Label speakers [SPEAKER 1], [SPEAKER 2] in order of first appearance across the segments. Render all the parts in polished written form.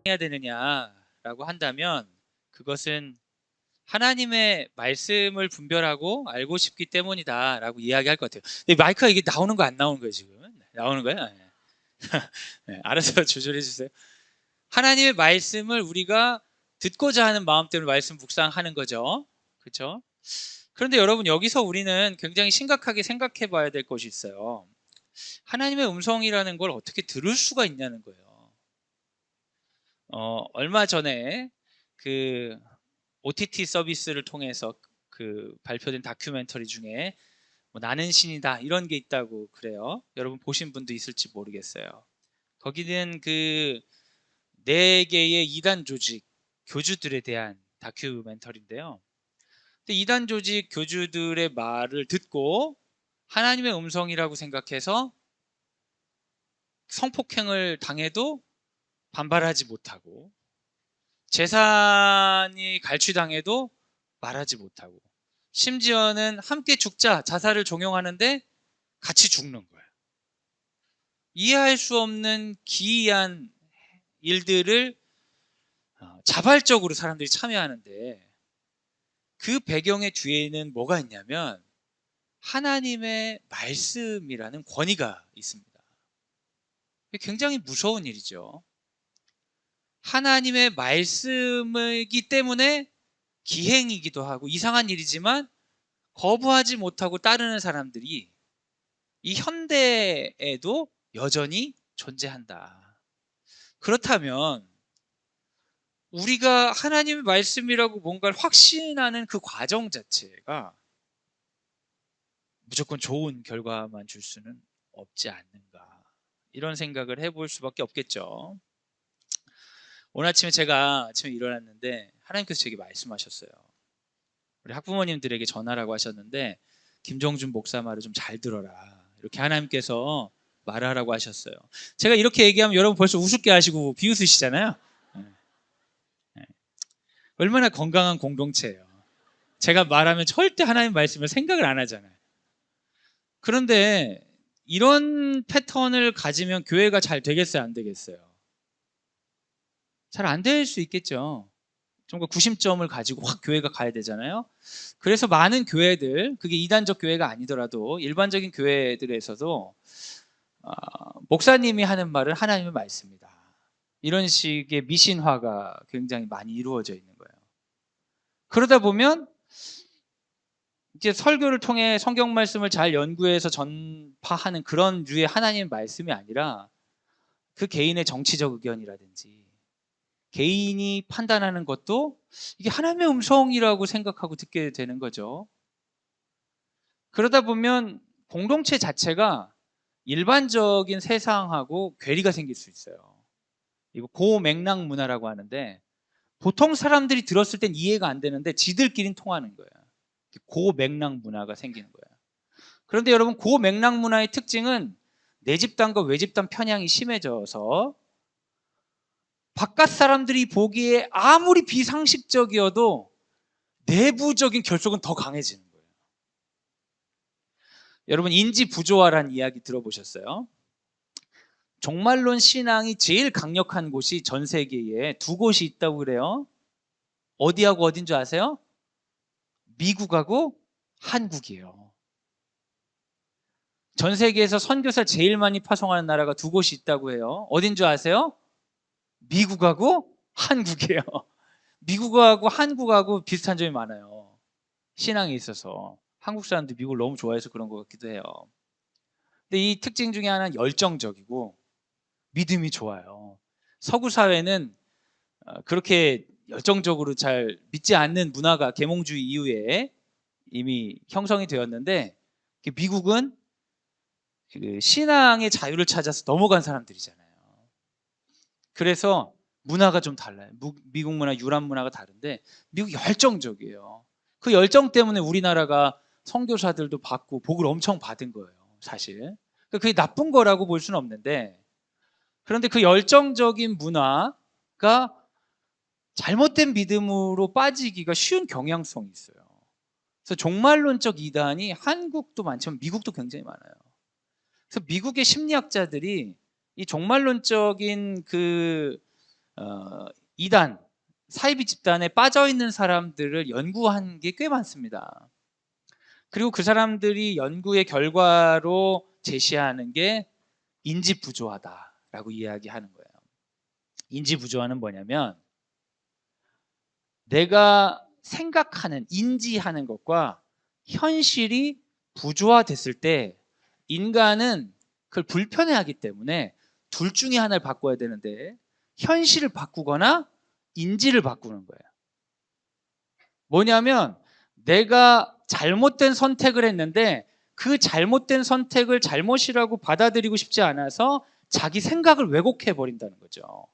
[SPEAKER 1] 해야 되느냐라고 한다면 그것은 하나님의 말씀을 분별하고 알고 싶기 때문이다라고 이야기할 것 같아요. 근데 마이크가 이게 나오는 거 안 나오는 거예요 지금? 나오는 거예요? 네. 네, 알아서 조절해 주세요. 하나님의 말씀을 우리가 듣고자 하는 마음 때문에 말씀 묵상하는 거죠. 그렇죠? 그런데 여러분 여기서 우리는 굉장히 심각하게 생각해 봐야 될 것이 있어요. 하나님의 음성이라는 걸 어떻게 들을 수가 있냐는 거예요. 얼마 전에 그 OTT 서비스를 통해서 그 발표된 다큐멘터리 중에 뭐 나는 신이다 이런 게 있다고 그래요. 여러분 보신 분도 있을지 모르겠어요. 거기는 그 4개의 이단 조직 교주들에 대한 다큐멘터리인데요. 근데 이단 조직 교주들의 말을 듣고 하나님의 음성이라고 생각해서 성폭행을 당해도 반발하지 못하고 재산이 갈취당해도 말하지 못하고 심지어는 함께 죽자 자살을 종용하는데 같이 죽는 거예요. 이해할 수 없는 기이한 일들을 자발적으로 사람들이 참여하는데 그 배경의 뒤에는 뭐가 있냐면 하나님의 말씀이라는 권위가 있습니다. 굉장히 무서운 일이죠. 하나님의 말씀이기 때문에 기행이기도 하고 이상한 일이지만 거부하지 못하고 따르는 사람들이 이 현대에도 여전히 존재한다. 그렇다면 우리가 하나님의 말씀이라고 뭔가를 확신하는 그 과정 자체가 무조건 좋은 결과만 줄 수는 없지 않는가, 이런 생각을 해볼 수밖에 없겠죠. 오늘 아침에 제가 아침에 일어났는데 하나님께서 제게 말씀하셨어요. 우리 학부모님들에게 전하라고 하셨는데 김종준 목사 말을 좀 잘 들어라, 이렇게 하나님께서 말하라고 하셨어요. 제가 이렇게 얘기하면 여러분 벌써 우습게 하시고 비웃으시잖아요. 네. 얼마나 건강한 공동체예요. 제가 말하면 절대 하나님 말씀을 생각을 안 하잖아요. 그런데 이런 패턴을 가지면 교회가 잘 되겠어요, 안 되겠어요? 잘 안 될 수 있겠죠. 좀 더 구심점을 가지고 확 교회가 가야 되잖아요. 그래서 많은 교회들, 그게 이단적 교회가 아니더라도 일반적인 교회들에서도 목사님이 하는 말은 하나님의 말씀이다, 이런 식의 미신화가 굉장히 많이 이루어져 있는 거예요. 그러다 보면 이제 설교를 통해 성경 말씀을 잘 연구해서 전파하는 그런 류의 하나님의 말씀이 아니라 그 개인의 정치적 의견이라든지 개인이 판단하는 것도 이게 하나님의 음성이라고 생각하고 듣게 되는 거죠. 그러다 보면 공동체 자체가 일반적인 세상하고 괴리가 생길 수 있어요. 이거 고맥락 문화라고 하는데 보통 사람들이 들었을 땐 이해가 안 되는데 지들끼리는 통하는 거예요. 고맥락 문화가 생기는 거예요. 그런데 여러분, 고맥락 문화의 특징은 내 집단과 외 집단 편향이 심해져서 바깥 사람들이 보기에 아무리 비상식적이어도 내부적인 결속은 더 강해지는 거예요. 여러분, 인지 부조화라는 이야기 들어보셨어요? 종말론 신앙이 제일 강력한 곳이 전 세계에 2곳이 있다고 그래요. 어디하고 어딘 줄 아세요? 미국하고 한국이에요. 전 세계에서 선교사를 제일 많이 파송하는 나라가 2곳이 있다고 해요. 어딘 줄 아세요? 미국하고 한국이에요. 미국하고 한국하고 비슷한 점이 많아요. 신앙에 있어서. 한국 사람들이 미국을 너무 좋아해서 그런 것 같기도 해요. 근데 이 특징 중에 하나는 열정적이고 믿음이 좋아요. 서구 사회는 그렇게 열정적으로 잘 믿지 않는 문화가 계몽주의 이후에 이미 형성이 되었는데, 미국은 그 신앙의 자유를 찾아서 넘어간 사람들이잖아요. 그래서 문화가 좀 달라요. 미국 문화, 유럽 문화가 다른데 미국 열정적이에요. 그 열정 때문에 우리나라가 선교사들도 받고 복을 엄청 받은 거예요, 사실. 그게 나쁜 거라고 볼 수는 없는데, 그런데 그 열정적인 문화가 잘못된 믿음으로 빠지기가 쉬운 경향성이 있어요. 그래서 종말론적 이단이 한국도 많지만 미국도 굉장히 많아요. 그래서 미국의 심리학자들이 이 종말론적인 그 이단 사이비 집단에 빠져 있는 사람들을 연구한 게 꽤 많습니다. 그리고 그 사람들이 연구의 결과로 제시하는 게 인지 부조화다라고 이야기하는 거예요. 인지 부조화는 뭐냐면 내가 생각하는, 인지하는 것과 현실이 부조화됐을 때 인간은 그걸 불편해하기 때문에 둘 중에 하나를 바꿔야 되는데 현실을 바꾸거나 인지를 바꾸는 거예요. 뭐냐면 내가 잘못된 선택을 했는데 그 잘못된 선택을 잘못이라고 받아들이고 싶지 않아서 자기 생각을 왜곡해 버린다는 거죠.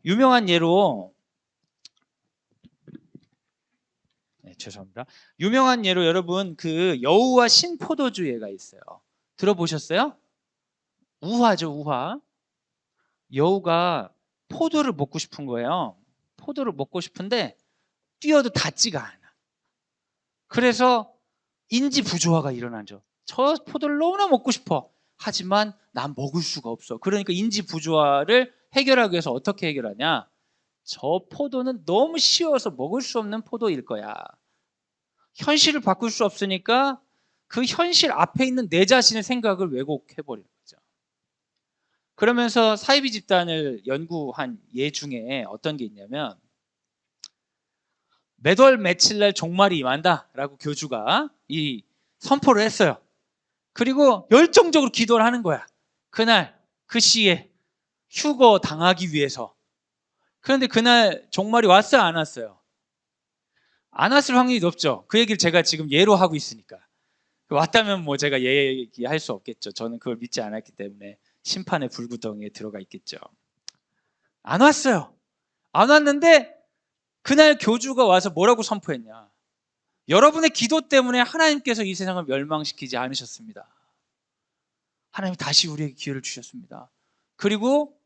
[SPEAKER 1] 유명한 예로 죄송합니다. 유명한 예로 여러분 그 여우와 신포도주의가 있어요. 들어보셨어요? 우화죠, 우화. 여우가 포도를 먹고 싶은 거예요. 포도를 먹고 싶은데 뛰어도 닿지가 않아. 그래서 인지 부조화가 일어나죠. 저 포도를 너무나 먹고 싶어. 하지만 난 먹을 수가 없어. 그러니까 인지 부조화를 해결하기 위해서 어떻게 해결하냐? 저 포도는 너무 쉬워서 먹을 수 없는 포도일 거야. 현실을 바꿀 수 없으니까 그 현실 앞에 있는 내 자신의 생각을 왜곡해버리는 거죠. 그러면서 사이비 집단을 연구한 예 중에 어떤 게 있냐면 매월 며칠 날 종말이 임한다라고 교주가 이 선포를 했어요. 그리고 열정적으로 기도를 하는 거야. 그날 그 시에 휴거 당하기 위해서. 그런데 그날 종말이 왔어요, 안 왔어요? 안 왔을 확률이 높죠. 그 얘기를 제가 지금 예로 하고 있으니까. 왔다면 뭐 제가 얘기할 수 없겠죠. 저는 그걸 믿지 않았기 때문에 심판의 불구덩이에 들어가 있겠죠. 안 왔어요. 안 왔는데 그날 교주가 와서 뭐라고 선포했냐? 여러분의 기도 때문에 하나님께서 이 세상을 멸망시키지 않으셨습니다. 하나님이 다시 우리에게 기회를 주셨습니다. 그리고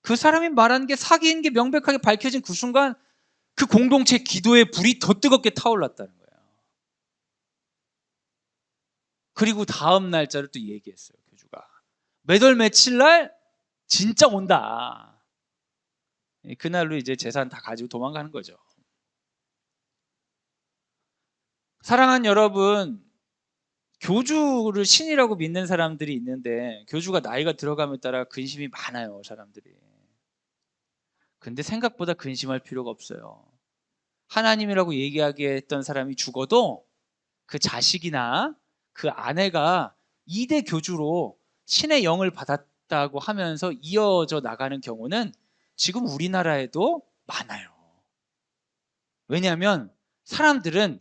[SPEAKER 1] 그 사람이 말한 게 사기인 게 명백하게 밝혀진 그 순간 그 공동체 기도의 불이 더 뜨겁게 타올랐다는 거예요. 그리고 다음 날짜를 또 얘기했어요, 교주가. 매월 며칠 날 진짜 온다. 그날로 이제 재산 다 가지고 도망가는 거죠. 사랑하는 여러분, 교주를 신이라고 믿는 사람들이 있는데 교주가 나이가 들어감에 따라 근심이 많아요, 사람들이. 근데 생각보다 근심할 필요가 없어요. 하나님이라고 얘기하게 했던 사람이 죽어도 그 자식이나 그 아내가 2대 교주로 신의 영을 받았다고 하면서 이어져 나가는 경우는 지금 우리나라에도 많아요. 왜냐하면 사람들은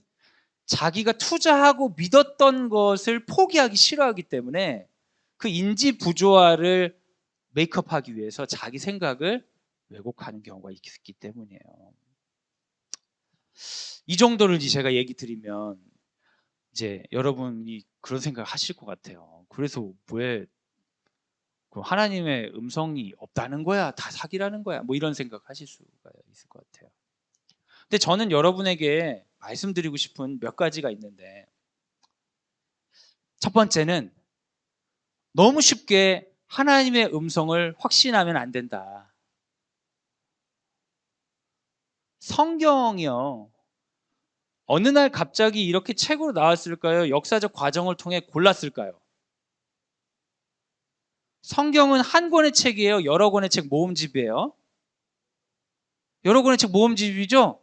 [SPEAKER 1] 자기가 투자하고 믿었던 것을 포기하기 싫어하기 때문에 그 인지 부조화를 메이크업하기 위해서 자기 생각을 왜곡하는 경우가 있기 때문이에요. 이 정도를 제가 얘기 드리면 이제 여러분이 그런 생각 하실 것 같아요. 그래서 왜 하나님의 음성이 없다는 거야? 다 사기라는 거야? 뭐 이런 생각 하실 수가 있을 것 같아요. 근데 저는 여러분에게 말씀드리고 싶은 몇 가지가 있는데 첫 번째는 너무 쉽게 하나님의 음성을 확신하면 안 된다. 성경이요. 어느 날 갑자기 이렇게 책으로 나왔을까요? 역사적 과정을 통해 골랐을까요? 성경은 한 권의 책이에요? 여러 권의 책 모음집이에요? 여러 권의 책 모음집이죠?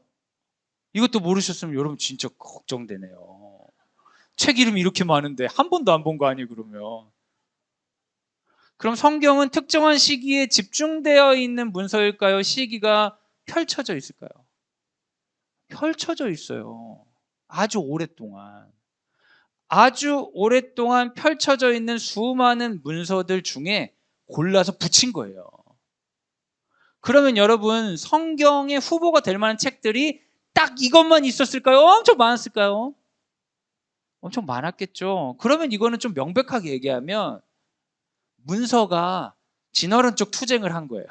[SPEAKER 1] 이것도 모르셨으면 여러분 진짜 걱정되네요. 책 이름이 이렇게 많은데 한 번도 안 본 거 아니에요, 그러면? 그럼 성경은 특정한 시기에 집중되어 있는 문서일까요? 시기가 펼쳐져 있을까요? 펼쳐져 있어요. 아주 오랫동안. 아주 오랫동안 펼쳐져 있는 수많은 문서들 중에 골라서 붙인 거예요. 그러면 여러분, 성경의 후보가 될 만한 책들이 딱 이것만 있었을까요? 엄청 많았을까요? 엄청 많았겠죠. 그러면 이거는 좀 명백하게 얘기하면 문서가 진화론적 투쟁을 한 거예요.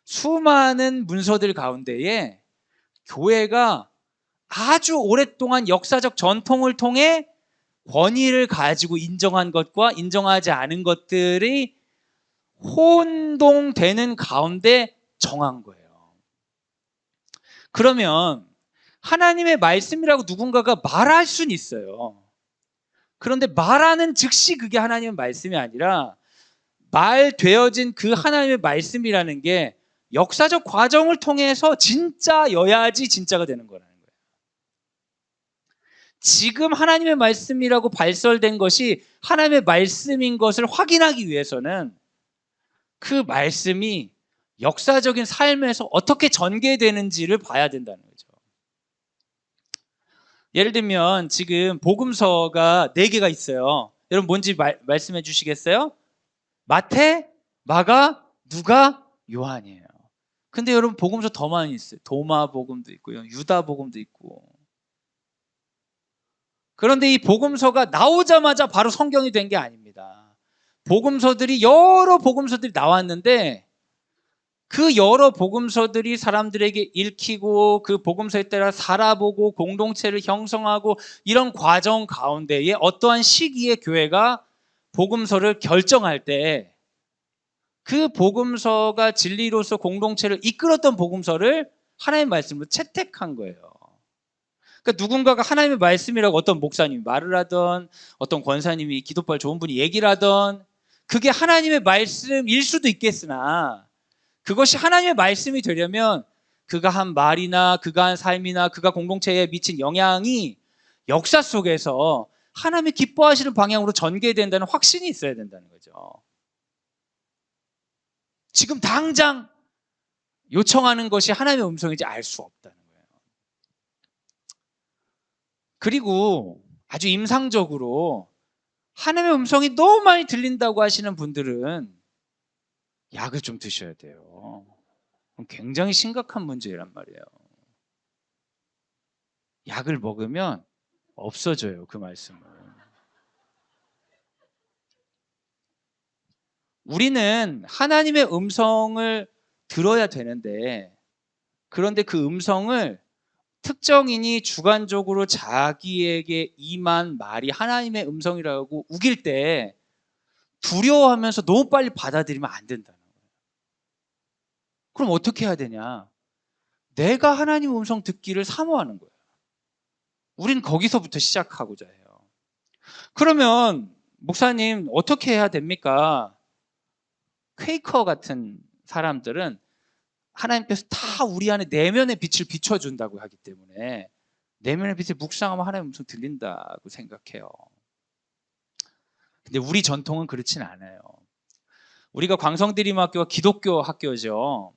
[SPEAKER 1] 수많은 문서들 가운데에 교회가 아주 오랫동안 역사적 전통을 통해 권위를 가지고 인정한 것과 인정하지 않은 것들이 혼동되는 가운데 정한 거예요. 그러면 하나님의 말씀이라고 누군가가 말할 수는 있어요. 그런데 말하는 즉시 그게 하나님의 말씀이 아니라 말되어진 그 하나님의 말씀이라는 게 역사적 과정을 통해서 진짜여야지 진짜가 되는 거라는 거예요. 지금 하나님의 말씀이라고 발설된 것이 하나님의 말씀인 것을 확인하기 위해서는 그 말씀이 역사적인 삶에서 어떻게 전개되는지를 봐야 된다는 거죠. 예를 들면 지금 복음서가 4개가 있어요. 여러분 뭔지 말씀해 주시겠어요? 마태, 마가, 누가, 요한이에요. 근데 여러분 복음서 더 많이 있어요. 도마 복음도 있고요. 유다 복음도 있고. 그런데 이 복음서가 나오자마자 바로 성경이 된 게 아닙니다. 여러 복음서들이 나왔는데 그 여러 복음서들이 사람들에게 읽히고 그 복음서에 따라 살아보고 공동체를 형성하고 이런 과정 가운데에 어떠한 시기에 교회가 복음서를 결정할 때 그 복음서가 진리로서 공동체를 이끌었던 복음서를 하나님의 말씀으로 채택한 거예요. 그러니까 누군가가 하나님의 말씀이라고 어떤 목사님이 말을 하던 어떤 권사님이 기도발 좋은 분이 얘기를 하던 그게 하나님의 말씀일 수도 있겠으나 그것이 하나님의 말씀이 되려면 그가 한 말이나 그가 한 삶이나 그가 공동체에 미친 영향이 역사 속에서 하나님이 기뻐하시는 방향으로 전개된다는 확신이 있어야 된다는 거죠. 지금 당장 요청하는 것이 하나님의 음성인지 알 수 없다는 거예요. 그리고 아주 임상적으로 하나님의 음성이 너무 많이 들린다고 하시는 분들은 약을 좀 드셔야 돼요. 굉장히 심각한 문제란 말이에요. 약을 먹으면 없어져요, 그 말씀은. 우리는 하나님의 음성을 들어야 되는데 그런데 그 음성을 특정인이 주관적으로 자기에게 임한 말이 하나님의 음성이라고 우길 때 두려워하면서 너무 빨리 받아들이면 안 된다는 거예요. 그럼 어떻게 해야 되냐? 내가 하나님의 음성 듣기를 사모하는 거예요. 우린 거기서부터 시작하고자 해요. 그러면 목사님 어떻게 해야 됩니까? 퀘이커 같은 사람들은 하나님께서 다 우리 안에 내면의 빛을 비춰준다고 하기 때문에 내면의 빛을 묵상하면 하나님의 음성 들린다고 생각해요. 근데 우리 전통은 그렇진 않아요. 우리가 광성드림학교가 기독교 학교죠.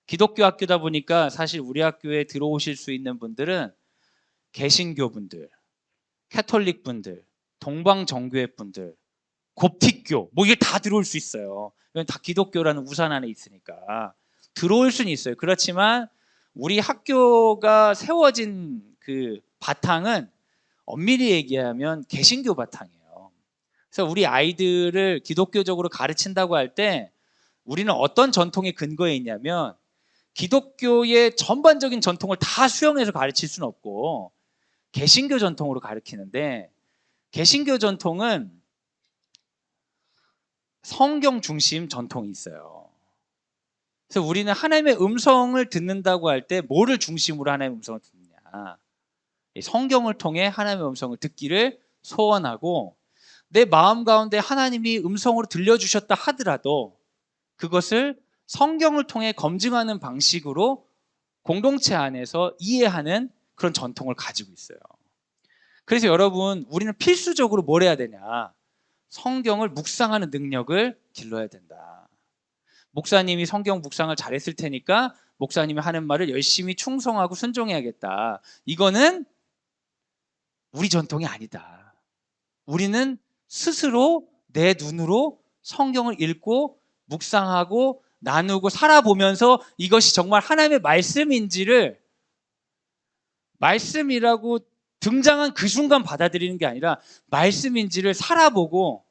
[SPEAKER 1] 기독교 학교다 보니까 사실 우리 학교에 들어오실 수 있는 분들은 개신교 분들, 캐톨릭 분들, 동방정교회 분들, 곱틱교 뭐 이게 다 들어올 수 있어요. 이건 다 기독교라는 우산 안에 있으니까 들어올 수는 있어요. 그렇지만 우리 학교가 세워진 그 바탕은 엄밀히 얘기하면 개신교 바탕이에요. 그래서 우리 아이들을 기독교적으로 가르친다고 할 때 우리는 어떤 전통의 근거에 있냐면 기독교의 전반적인 전통을 다 수용해서 가르칠 수는 없고 개신교 전통으로 가르치는데 개신교 전통은 성경 중심 전통이 있어요. 그래서 우리는 하나님의 음성을 듣는다고 할 때 뭐를 중심으로 하나님의 음성을 듣느냐? 성경을 통해 하나님의 음성을 듣기를 소원하고 내 마음 가운데 하나님이 음성으로 들려주셨다 하더라도 그것을 성경을 통해 검증하는 방식으로 공동체 안에서 이해하는 그런 전통을 가지고 있어요. 그래서 여러분 우리는 필수적으로 뭘 해야 되냐? 성경을 묵상하는 능력을 길러야 된다. 목사님이 성경 묵상을 잘했을 테니까 목사님이 하는 말을 열심히 충성하고 순종해야겠다. 이거는 우리 전통이 아니다. 우리는 스스로 내 눈으로 성경을 읽고 묵상하고 나누고 살아보면서 이것이 정말 하나님의 말씀인지를 말씀이라고 등장한 그 순간 받아들이는 게 아니라 말씀인지를 살아보고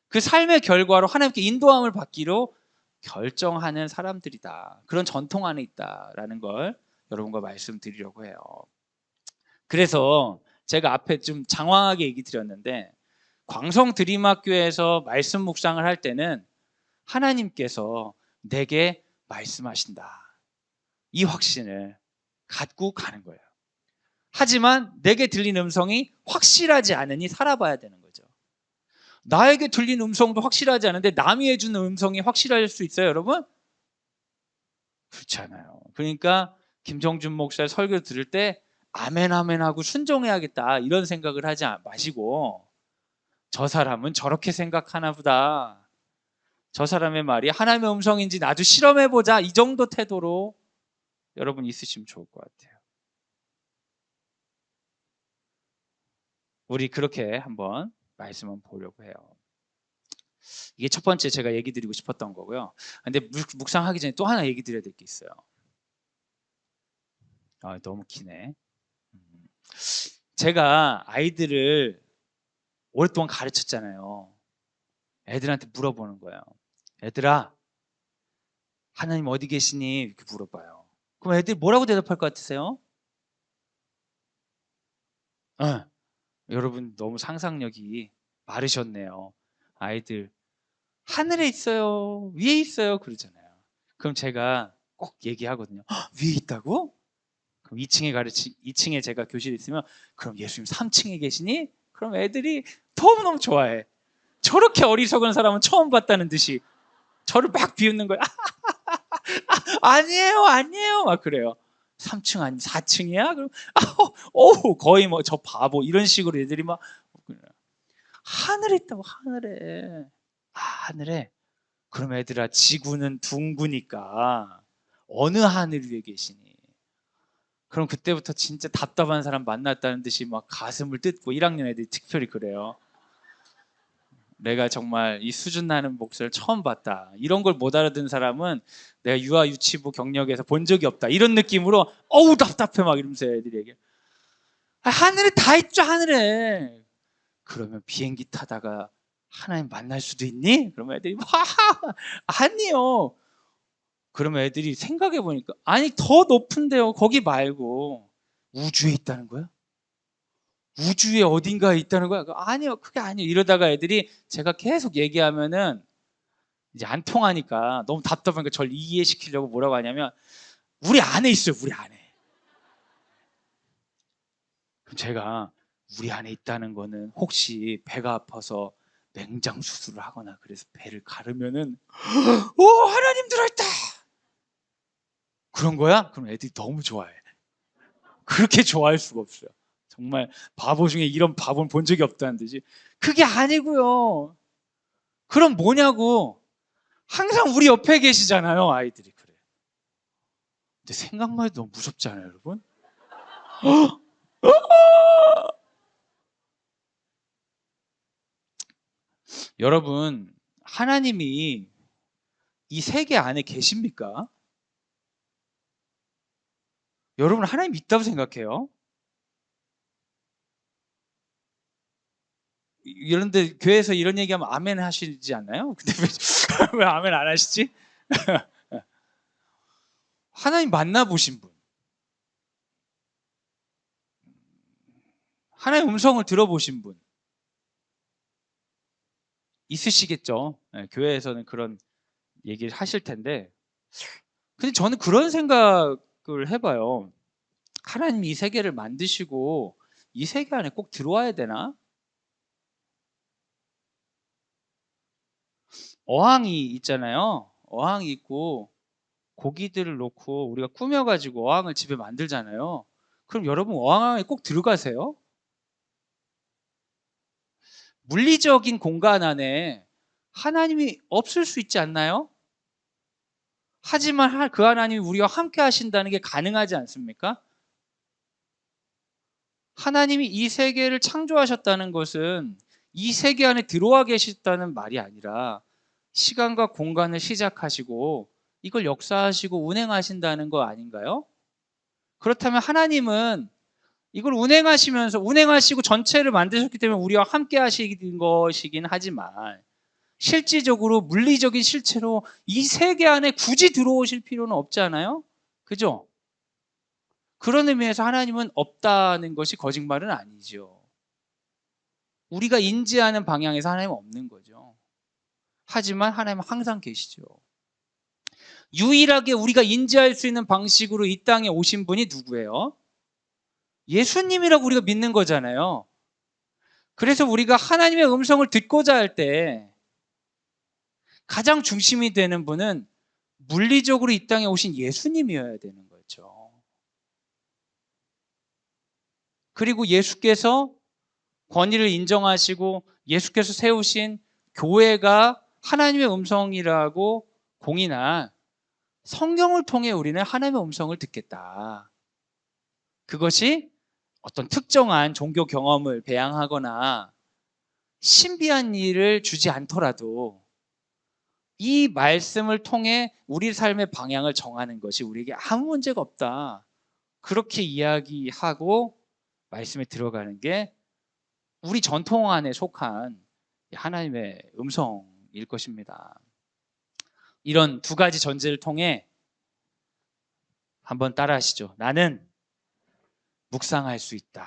[SPEAKER 1] 그 삶의 결과로 하나님께 인도함을 받기로 결정하는 사람들이다. 그런 전통 안에 있다라는 걸 여러분과 말씀드리려고 해요. 그래서 제가 앞에 좀 장황하게 얘기 드렸는데 광성드림학교에서 말씀 묵상을 할 때는 하나님께서 내게 말씀하신다. 이 확신을 갖고 가는 거예요. 하지만 내게 들린 음성이 확실하지 않으니 살아봐야 되는 거죠. 나에게 들린 음성도 확실하지 않은데 남이 해주는 음성이 확실할 수 있어요, 여러분? 그렇지 않아요. 그러니까 김정준 목사의 설교 들을 때 아멘 아멘 하고 순종해야겠다 이런 생각을 하지 마시고, 저 사람은 저렇게 생각하나 보다, 저 사람의 말이 하나님의 음성인지 나도 실험해보자, 이 정도 태도로 여러분 있으시면 좋을 것 같아요. 우리 그렇게 한번 말씀을 보려고 해요. 이게 첫 번째 제가 얘기 드리고 싶었던 거고요. 근데 묵상하기 전에 또 하나 얘기 드려야 될 게 있어요. 너무 기네. 제가 아이들을 오랫동안 가르쳤잖아요. 애들한테 물어보는 거예요. 애들아, 하나님 어디 계시니? 이렇게 물어봐요. 그럼 애들이 뭐라고 대답할 것 같으세요? 여러분 너무 상상력이 마르셨네요. 아이들 하늘에 있어요, 위에 있어요 그러잖아요. 그럼 제가 꼭 얘기하거든요. 위에 있다고? 그럼 2층에 제가 교실에 있으면, 그럼 예수님 3층에 계시니? 그럼 애들이 너무너무 좋아해. 저렇게 어리석은 사람은 처음 봤다는 듯이 저를 막 비웃는 거예요. 아니에요 아니에요 막 그래요. 3층 아니 4층이야? 그럼 거의 뭐 저 바보 이런 식으로 애들이 막, 하늘에 있다고. 하늘에. 하늘에. 그럼 애들아, 지구는 둥구니까 어느 하늘 위에 계시니? 그럼 그때부터 진짜 답답한 사람 만났다는 듯이 막 가슴을 뜯고, 1학년 애들이 특별히 그래요. 내가 정말 이 수준 나는 목소리를 처음 봤다. 이런 걸 못 알아듣는 사람은 내가 유아 유치부 경력에서 본 적이 없다. 이런 느낌으로 어우 답답해 막 이러면서 애들이 얘기해. 하늘에 다 있죠 하늘에. 그러면 비행기 타다가 하나님 만날 수도 있니? 그러면 애들이 아니요. 그러면 애들이 생각해 보니까, 아니 더 높은데요. 거기 말고 우주에 있다는 거야? 우주에 어딘가에 있다는 거야? 아니요, 그게 아니에요. 이러다가 애들이 제가 계속 얘기하면은 이제 안 통하니까 너무 답답하니까 저를 이해시키려고 뭐라고 하냐면, 우리 안에 있어요, 우리 안에. 그럼 제가 우리 안에 있다는 거는 혹시 배가 아파서 맹장 수술을 하거나 그래서 배를 가르면은 오 하나님 들어있다 그런 거야? 그럼 애들이 너무 좋아해. 그렇게 좋아할 수가 없어요. 정말 바보 중에 이런 바보는 본 적이 없다는 듯이. 그게 아니고요. 그럼 뭐냐고. 항상 우리 옆에 계시잖아요, 아이들이. 그래. 근데 생각만 해도 너무 무섭지 않아요, 여러분? 여러분, 하나님이 이 세계 안에 계십니까? 여러분, 하나님 있다고 생각해요? 이런데 교회에서 이런 얘기하면 아멘 하시지 않나요? 근데 왜 아멘 안 하시지? 하나님 만나보신 분, 하나님 음성을 들어보신 분 있으시겠죠. 교회에서는 그런 얘기를 하실 텐데, 근데 저는 그런 생각을 해봐요. 하나님이 이 세계를 만드시고 이 세계 안에 꼭 들어와야 되나? 어항이 있잖아요. 어항이 있고 고기들을 놓고 우리가 꾸며가지고 어항을 집에 만들잖아요. 그럼 여러분 어항에 꼭 들어가세요? 물리적인 공간 안에 하나님이 없을 수 있지 않나요? 하지만 그 하나님이 우리와 함께 하신다는 게 가능하지 않습니까? 하나님이 이 세계를 창조하셨다는 것은 이 세계 안에 들어와 계셨다는 말이 아니라 시간과 공간을 시작하시고 이걸 역사하시고 운행하신다는 거 아닌가요? 그렇다면 하나님은 이걸 운행하시고 전체를 만드셨기 때문에 우리와 함께 하시는 것이긴 하지만, 실질적으로 물리적인 실체로 이 세계 안에 굳이 들어오실 필요는 없잖아요. 그죠? 그런 의미에서 하나님은 없다는 것이 거짓말은 아니죠. 우리가 인지하는 방향에서 하나님은 없는 거죠. 하지만 하나님은 항상 계시죠. 유일하게 우리가 인지할 수 있는 방식으로 이 땅에 오신 분이 누구예요? 예수님이라고 우리가 믿는 거잖아요. 그래서 우리가 하나님의 음성을 듣고자 할 때 가장 중심이 되는 분은 물리적으로 이 땅에 오신 예수님이어야 되는 거죠. 그리고 예수께서 권위를 인정하시고 예수께서 세우신 교회가 하나님의 음성이라고 공인한 성경을 통해 우리는 하나님의 음성을 듣겠다. 그것이 어떤 특정한 종교 경험을 배양하거나 신비한 일을 주지 않더라도 이 말씀을 통해 우리 삶의 방향을 정하는 것이 우리에게 아무 문제가 없다. 그렇게 이야기하고 말씀에 들어가는 게 우리 전통 안에 속한 하나님의 음성일 것입니다. 이런 두 가지 전제를 통해 한번 따라하시죠. 나는 묵상할 수 있다.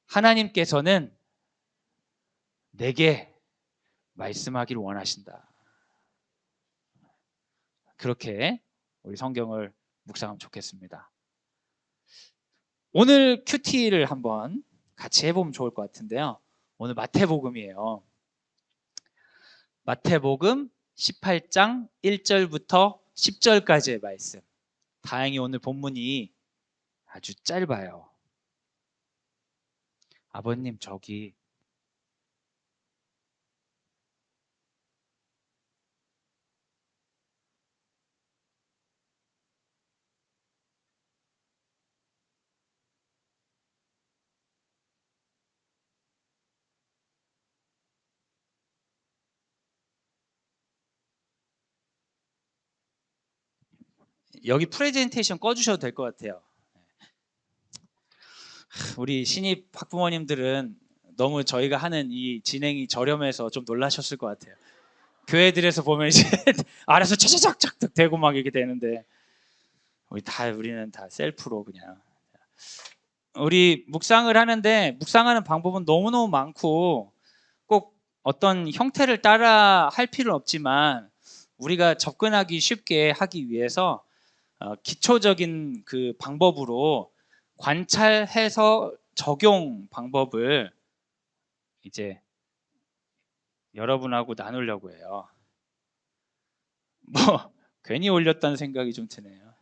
[SPEAKER 1] 하나님께서는 내게 말씀하기를 원하신다. 그렇게 우리 성경을 묵상하면 좋겠습니다. 오늘 큐티를 한번 같이 해보면 좋을 것 같은데요. 오늘 마태복음이에요. 마태복음 18장 1절부터 10절까지의 말씀. 다행히 오늘 본문이 아주 짧아요. 아버님 저기 여기 프레젠테이션 꺼주셔도 될 것 같아요. 우리 신입 학부모님들은 너무 저희가 하는 이 진행이 저렴해서 좀 놀라셨을 것 같아요. 교회들에서 보면 이제 알아서 차차작작 되고 막 이렇게 되는데 우리는 다 셀프로 그냥. 우리 묵상을 하는데 묵상하는 방법은 너무너무 많고 꼭 어떤 형태를 따라 할 필요는 없지만 우리가 접근하기 쉽게 하기 위해서 기초적인 그 방법으로 관찰해서 적용 방법을 이제 여러분하고 나누려고 해요. 뭐 괜히 올렸다는 생각이 좀 드네요.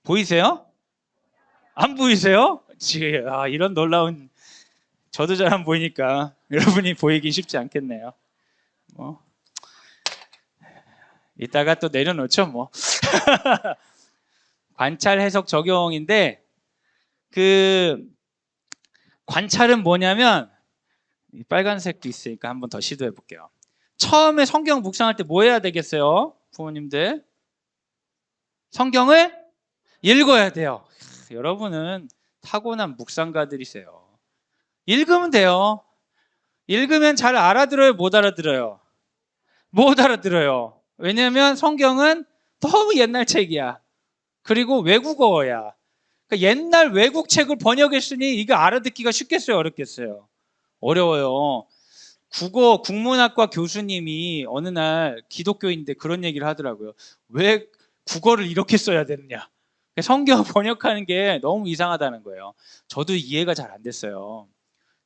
[SPEAKER 1] 보이세요? 안 보이세요? 이런 놀라운, 저도 잘 안 보이니까 여러분이 보이기 쉽지 않겠네요. 뭐 이따가 또 내려놓죠 뭐. 관찰 해석 적용인데 그 관찰은 뭐냐면 이 빨간색도 있으니까 한번 더 시도해 볼게요. 처음에 성경 묵상할 때 뭐 해야 되겠어요? 부모님들 성경을 읽어야 돼요. 여러분은 타고난 묵상가들이세요. 읽으면 돼요. 읽으면 잘 알아들어요? 못 알아들어요? 못 알아들어요. 왜냐하면 성경은 너무 옛날 책이야. 그리고 외국어야. 그러니까 옛날 외국 책을 번역했으니 이거 알아듣기가 쉽겠어요? 어렵겠어요? 어려워요. 국문학과 교수님이 어느 날 기독교인데 그런 얘기를 하더라고요. 왜 국어를 이렇게 써야 되느냐. 성경 번역하는 게 너무 이상하다는 거예요. 저도 이해가 잘 안 됐어요.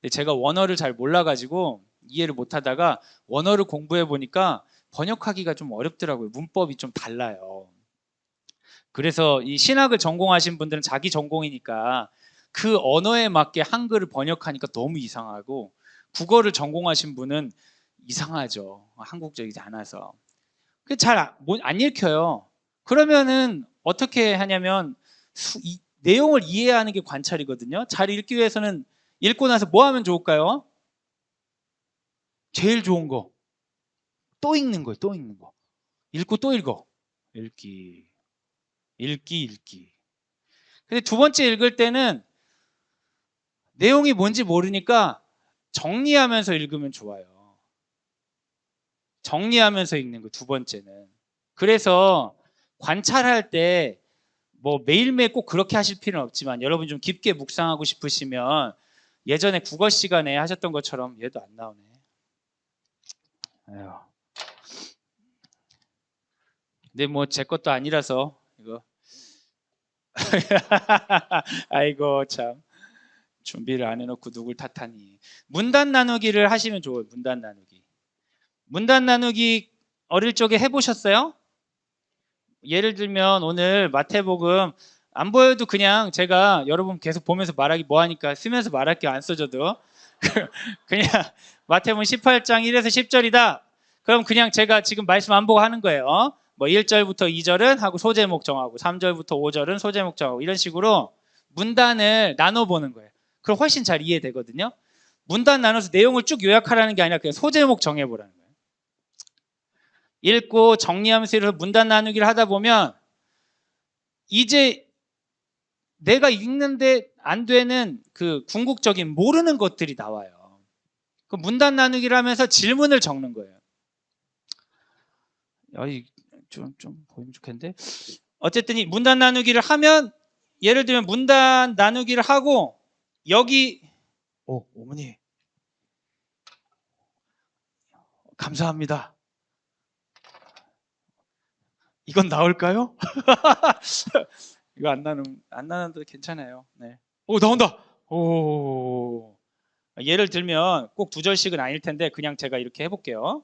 [SPEAKER 1] 근데 제가 원어를 잘 몰라가지고 이해를 못하다가 원어를 공부해 보니까 번역하기가 좀 어렵더라고요. 문법이 좀 달라요. 그래서 이 신학을 전공하신 분들은 자기 전공이니까 그 언어에 맞게 한글을 번역하니까 너무 이상하고, 국어를 전공하신 분은 이상하죠. 한국적이지 않아서. 잘 안 읽혀요. 그러면은 어떻게 하냐면 이 내용을 이해하는 게 관찰이거든요. 잘 읽기 위해서는 읽고 나서 뭐 하면 좋을까요? 제일 좋은 거. 또 읽는 거예요. 또 읽는 거. 읽고 또 읽어. 읽기. 근데 두 번째 읽을 때는 내용이 뭔지 모르니까 정리하면서 읽으면 좋아요. 정리하면서 읽는 거 두 번째는. 그래서 관찰할 때 뭐 매일매일 꼭 그렇게 하실 필요는 없지만 여러분 좀 깊게 묵상하고 싶으시면 예전에 국어 시간에 하셨던 것처럼, 얘도 안 나오네. 아유. 근데 뭐 제 것도 아니라서 이거. 아이고 참. 준비를 안 해놓고 누굴 탓하니. 문단 나누기를 하시면 좋아요. 문단 나누기. 문단 나누기 어릴 적에 해보셨어요? 예를 들면 오늘 마태복음 안 보여도 그냥 제가 여러분 계속 보면서 말하기 뭐하니까 쓰면서 말할게요. 안 써줘도. 그냥 마태복음 18장 1에서 10절이다. 그럼 그냥 제가 지금 말씀 안 보고 하는 거예요. 뭐 1절부터 2절은 하고 소제목 정하고 3절부터 5절은 소제목 정하고 이런 식으로 문단을 나눠보는 거예요. 그럼 훨씬 잘 이해되거든요. 문단 나눠서 내용을 쭉 요약하라는 게 아니라 그냥 소제목 정해보라는 거예요. 읽고 정리하면서 이래서 문단 나누기를 하다 보면 이제 내가 읽는데 안 되는 그 궁극적인 모르는 것들이 나와요. 그 문단 나누기를 하면서 질문을 적는 거예요. 좀 보이면 좋겠는데. 어쨌든 이 문단 나누기를 하면 예를 들면 문단 나누기를 하고 여기 어머니 감사합니다. 이건 나올까요? 이거 안 나눠도 괜찮아요. 네. 나온다. 예를 들면 꼭 2절씩은 아닐 텐데 그냥 제가 이렇게 해볼게요.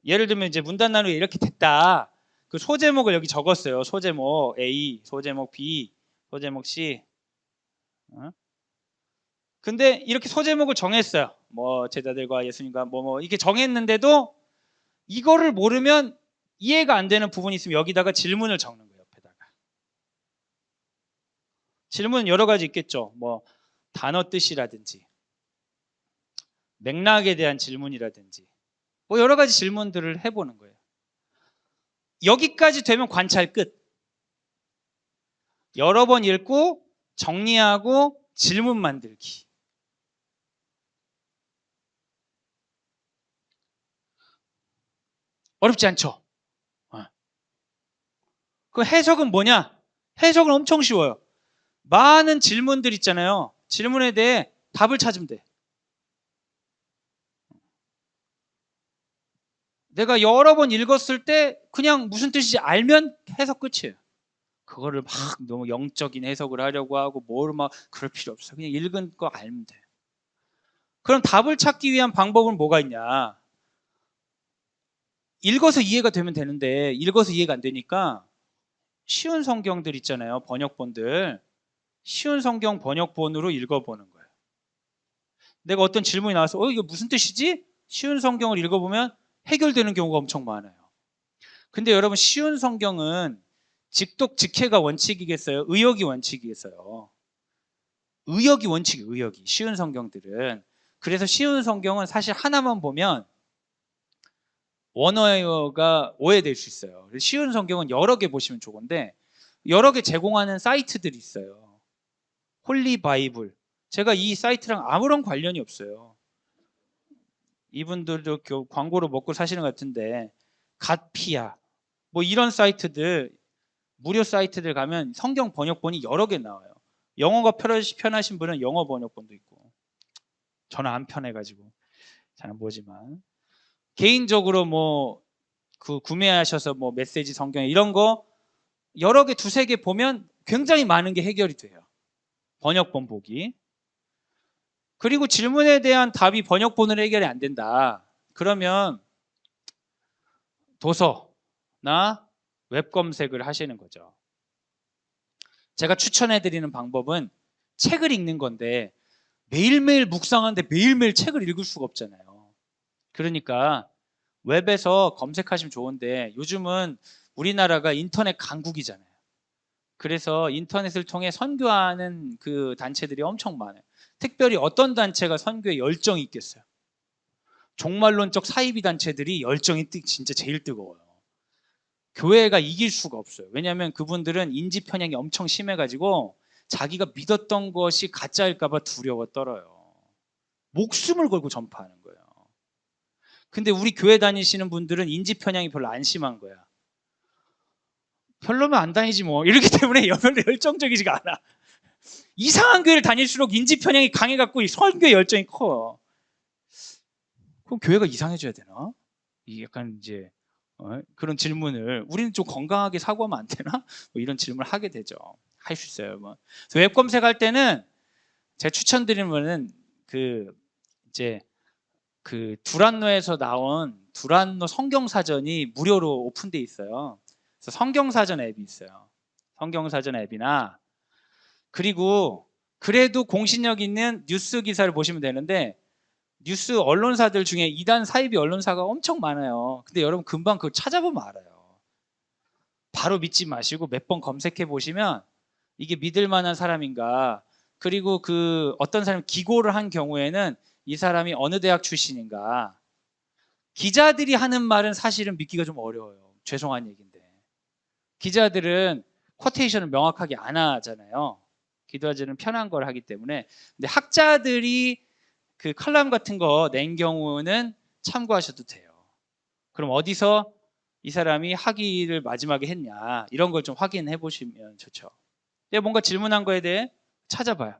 [SPEAKER 1] 예를 들면 이제 문단 나누기 이렇게 됐다. 그 소제목을 여기 적었어요. 소제목 A, 소제목 B, 소제목 C. 근데 이렇게 소제목을 정했어요. 뭐 제자들과 예수님과 뭐 이렇게 정했는데도 이거를 모르면 이해가 안 되는 부분이 있으면 여기다가 질문을 적는 거예요. 옆에다가. 질문은 여러 가지 있겠죠. 뭐 단어 뜻이라든지 맥락에 대한 질문이라든지 뭐 여러 가지 질문들을 해보는 거예요. 여기까지 되면 관찰 끝. 여러 번 읽고 정리하고 질문 만들기. 어렵지 않죠? 그 해석은 뭐냐? 해석은 엄청 쉬워요. 많은 질문들 있잖아요. 질문에 대해 답을 찾으면 돼. 내가 여러 번 읽었을 때 그냥 무슨 뜻인지 알면 해석 끝이에요. 그거를 막 너무 영적인 해석을 하려고 하고 뭘 막 그럴 필요 없어. 그냥 읽은 거 알면 돼. 그럼 답을 찾기 위한 방법은 뭐가 있냐? 읽어서 이해가 되면 되는데 읽어서 이해가 안 되니까 쉬운 성경들 있잖아요. 번역본들. 쉬운 성경 번역본으로 읽어보는 거예요. 내가 어떤 질문이 나와서 이게 무슨 뜻이지? 쉬운 성경을 읽어보면 해결되는 경우가 엄청 많아요. 근데 여러분 쉬운 성경은 직독 직해가 원칙이겠어요? 의역이 원칙이겠어요? 의역이 원칙이에요. 의역이. 쉬운 성경들은. 그래서 쉬운 성경은 사실 하나만 보면 원어가 오해될 수 있어요. 쉬운 성경은 여러 개 보시면 좋은데 여러 개 제공하는 사이트들이 있어요. 홀리 바이블. 제가 이 사이트랑 아무런 관련이 없어요. 이분들도 광고로 먹고 사시는 것 같은데 갓피아 뭐 이런 사이트들 무료 사이트들 가면 성경 번역본이 여러 개 나와요. 영어가 편하신 분은 영어 번역본도 있고 저는 안 편해가지고 잘 안 보지만 개인적으로 뭐 그 구매하셔서 뭐 메시지 성경 이런 거 여러 개 두세 개 보면 굉장히 많은 게 해결이 돼요. 번역본 보기. 그리고 질문에 대한 답이 번역본으로 해결이 안 된다. 그러면 도서나 웹 검색을 하시는 거죠. 제가 추천해드리는 방법은 책을 읽는 건데 매일매일 묵상하는데 매일매일 책을 읽을 수가 없잖아요. 그러니까 웹에서 검색하시면 좋은데 요즘은 우리나라가 인터넷 강국이잖아요. 그래서 인터넷을 통해 선교하는 그 단체들이 엄청 많아요. 특별히 어떤 단체가 선교에 열정이 있겠어요? 종말론적 사이비 단체들이 열정이 진짜 제일 뜨거워요. 교회가 이길 수가 없어요. 왜냐하면 그분들은 인지 편향이 엄청 심해가지고 자기가 믿었던 것이 가짜일까 봐 두려워 떨어요. 목숨을 걸고 전파하는 거예요. 근데 우리 교회 다니시는 분들은 인지 편향이 별로 안 심한 거야. 별로면 안 다니지 뭐. 이렇기 때문에 별로 열정적이지가 않아. 이상한 교회를 다닐수록 인지 편향이 강해갖고 선교의 열정이 커. 그럼 교회가 이상해져야 되나? 이 약간 이제 그런 질문을 우리는 좀 건강하게 사고하면 안 되나? 뭐 이런 질문을 하게 되죠. 할 수 있어요. 뭐. 웹 검색할 때는 제가 추천드리는 거는 그 이제 그 두란노에서 나온 두란노 성경사전이 무료로 오픈돼 있어요. 그래서 성경사전 앱이 있어요. 성경사전 앱이나 그리고 그래도 공신력 있는 뉴스 기사를 보시면 되는데 뉴스 언론사들 중에 이단 사이비 언론사가 엄청 많아요. 근데 여러분 금방 그거 찾아보면 알아요. 바로 믿지 마시고 몇 번 검색해 보시면 이게 믿을 만한 사람인가, 그리고 그 어떤 사람이 기고를 한 경우에는 이 사람이 어느 대학 출신인가. 기자들이 하는 말은 사실은 믿기가 좀 어려워요. 죄송한 얘기인데 기자들은 쿼테이션을 명확하게 안 하잖아요. 기자들은 편한 걸 하기 때문에. 근데 학자들이 그 칼럼 같은 거 낸 경우는 참고하셔도 돼요. 그럼 어디서 이 사람이 학위를 마지막에 했냐, 이런 걸 좀 확인해 보시면 좋죠. 내가 뭔가 질문한 거에 대해 찾아봐요.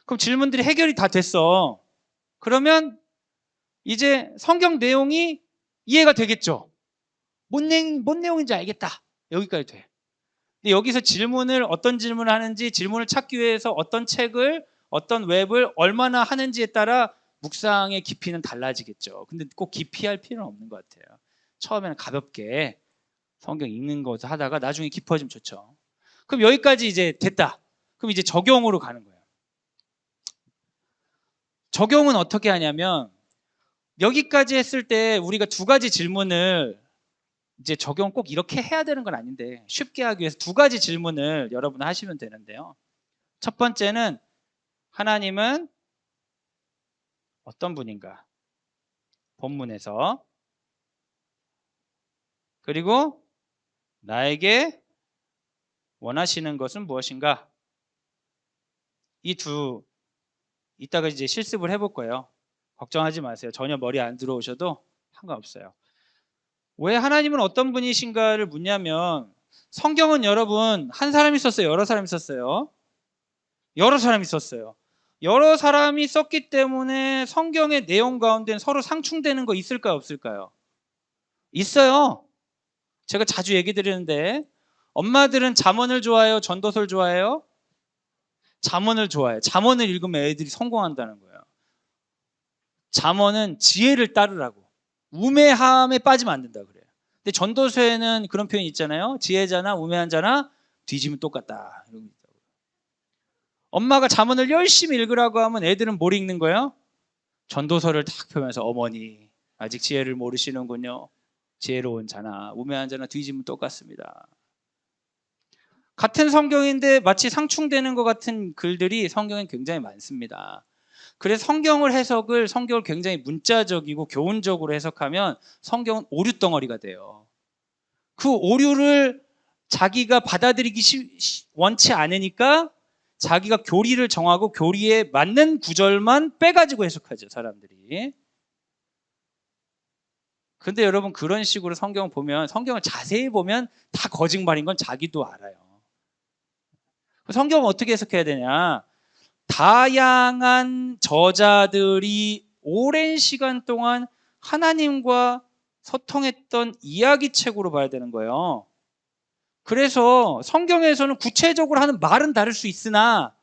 [SPEAKER 1] 그럼 질문들이 해결이 다 됐어. 그러면 이제 성경 내용이 이해가 되겠죠. 뭔 내용인지 알겠다. 여기까지 돼. 근데 여기서 질문을 어떤 질문을 하는지, 질문을 찾기 위해서 어떤 책을, 어떤 웹을 얼마나 하는지에 따라 묵상의 깊이는 달라지겠죠. 근데 꼭 깊이 할 필요는 없는 것 같아요. 처음에는 가볍게 성경 읽는 것을 하다가 나중에 깊어지면 좋죠. 그럼 여기까지 이제 됐다. 그럼 이제 적용으로 가는 거예요. 적용은 어떻게 하냐면 여기까지 했을 때 우리가 두 가지 질문을, 이제 적용 꼭 이렇게 해야 되는 건 아닌데 쉽게 하기 위해서 두 가지 질문을 여러분 하시면 되는데요. 첫 번째는 하나님은 어떤 분인가? 본문에서. 그리고 나에게 원하시는 것은 무엇인가? 이 두, 이따가 이제 실습을 해볼 거예요. 걱정하지 마세요. 전혀 머리 안 들어오셔도 상관없어요. 왜 하나님은 어떤 분이신가를 묻냐면 성경은 여러분 한 사람이 썼어요? 여러 사람이 썼어요? 여러 사람이 썼어요. 여러 사람이 썼기 때문에 성경의 내용 가운데는 서로 상충되는 거 있을까요? 없을까요? 있어요. 제가 자주 얘기 드리는데 엄마들은 잠언을 좋아해요? 전도서를 좋아해요? 잠언을 좋아해요. 잠언을 읽으면 애들이 성공한다는 거예요. 잠언은 지혜를 따르라고. 우매함에 빠지면 안 된다 그래요. 근데 전도서에는 그런 표현이 있잖아요. 지혜자나 우매한 자나 뒤지면 똑같다. 엄마가 잠언을 열심히 읽으라고 하면 애들은 뭘 읽는 거예요? 전도서를 딱 펴면서 어머니 아직 지혜를 모르시는군요. 지혜로운 자나 우매한 자나 뒤지면 똑같습니다. 같은 성경인데 마치 상충되는 것 같은 글들이 성경에 굉장히 많습니다. 그래서 성경을 굉장히 문자적이고 교훈적으로 해석하면 성경은 오류 덩어리가 돼요. 그 오류를 자기가 받아들이기 원치 않으니까 자기가 교리를 정하고 교리에 맞는 구절만 빼가지고 해석하죠, 사람들이. 근데 여러분 그런 식으로 성경을 보면, 성경을 자세히 보면 다 거짓말인 건 자기도 알아요. 성경은 어떻게 해석해야 되냐? 다양한 저자들이 오랜 시간 동안 하나님과 소통했던 이야기책으로 봐야 되는 거예요. 그래서 성경에서는 구체적으로 하는 말은 다를 수 있으나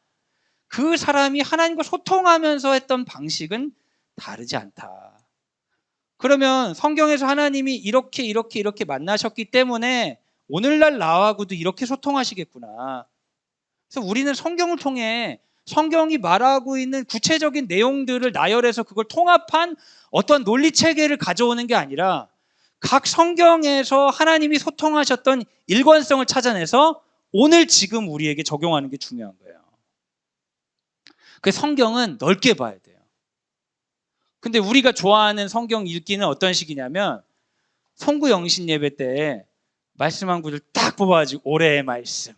[SPEAKER 1] 그 사람이 하나님과 소통하면서 했던 방식은 다르지 않다. 그러면 성경에서 하나님이 이렇게 만나셨기 때문에 오늘날 나하고도 이렇게 소통하시겠구나. 그래서 우리는 성경을 통해 성경이 말하고 있는 구체적인 내용들을 나열해서 그걸 통합한 어떤 논리 체계를 가져오는 게 아니라 각 성경에서 하나님이 소통하셨던 일관성을 찾아내서 오늘 지금 우리에게 적용하는 게 중요한 거예요. 그래서 성경은 넓게 봐야 돼요. 근데 우리가 좋아하는 성경 읽기는 어떤 식이냐면 송구영신 예배 때 말씀 한 구절 딱 뽑아가지고 올해의 말씀.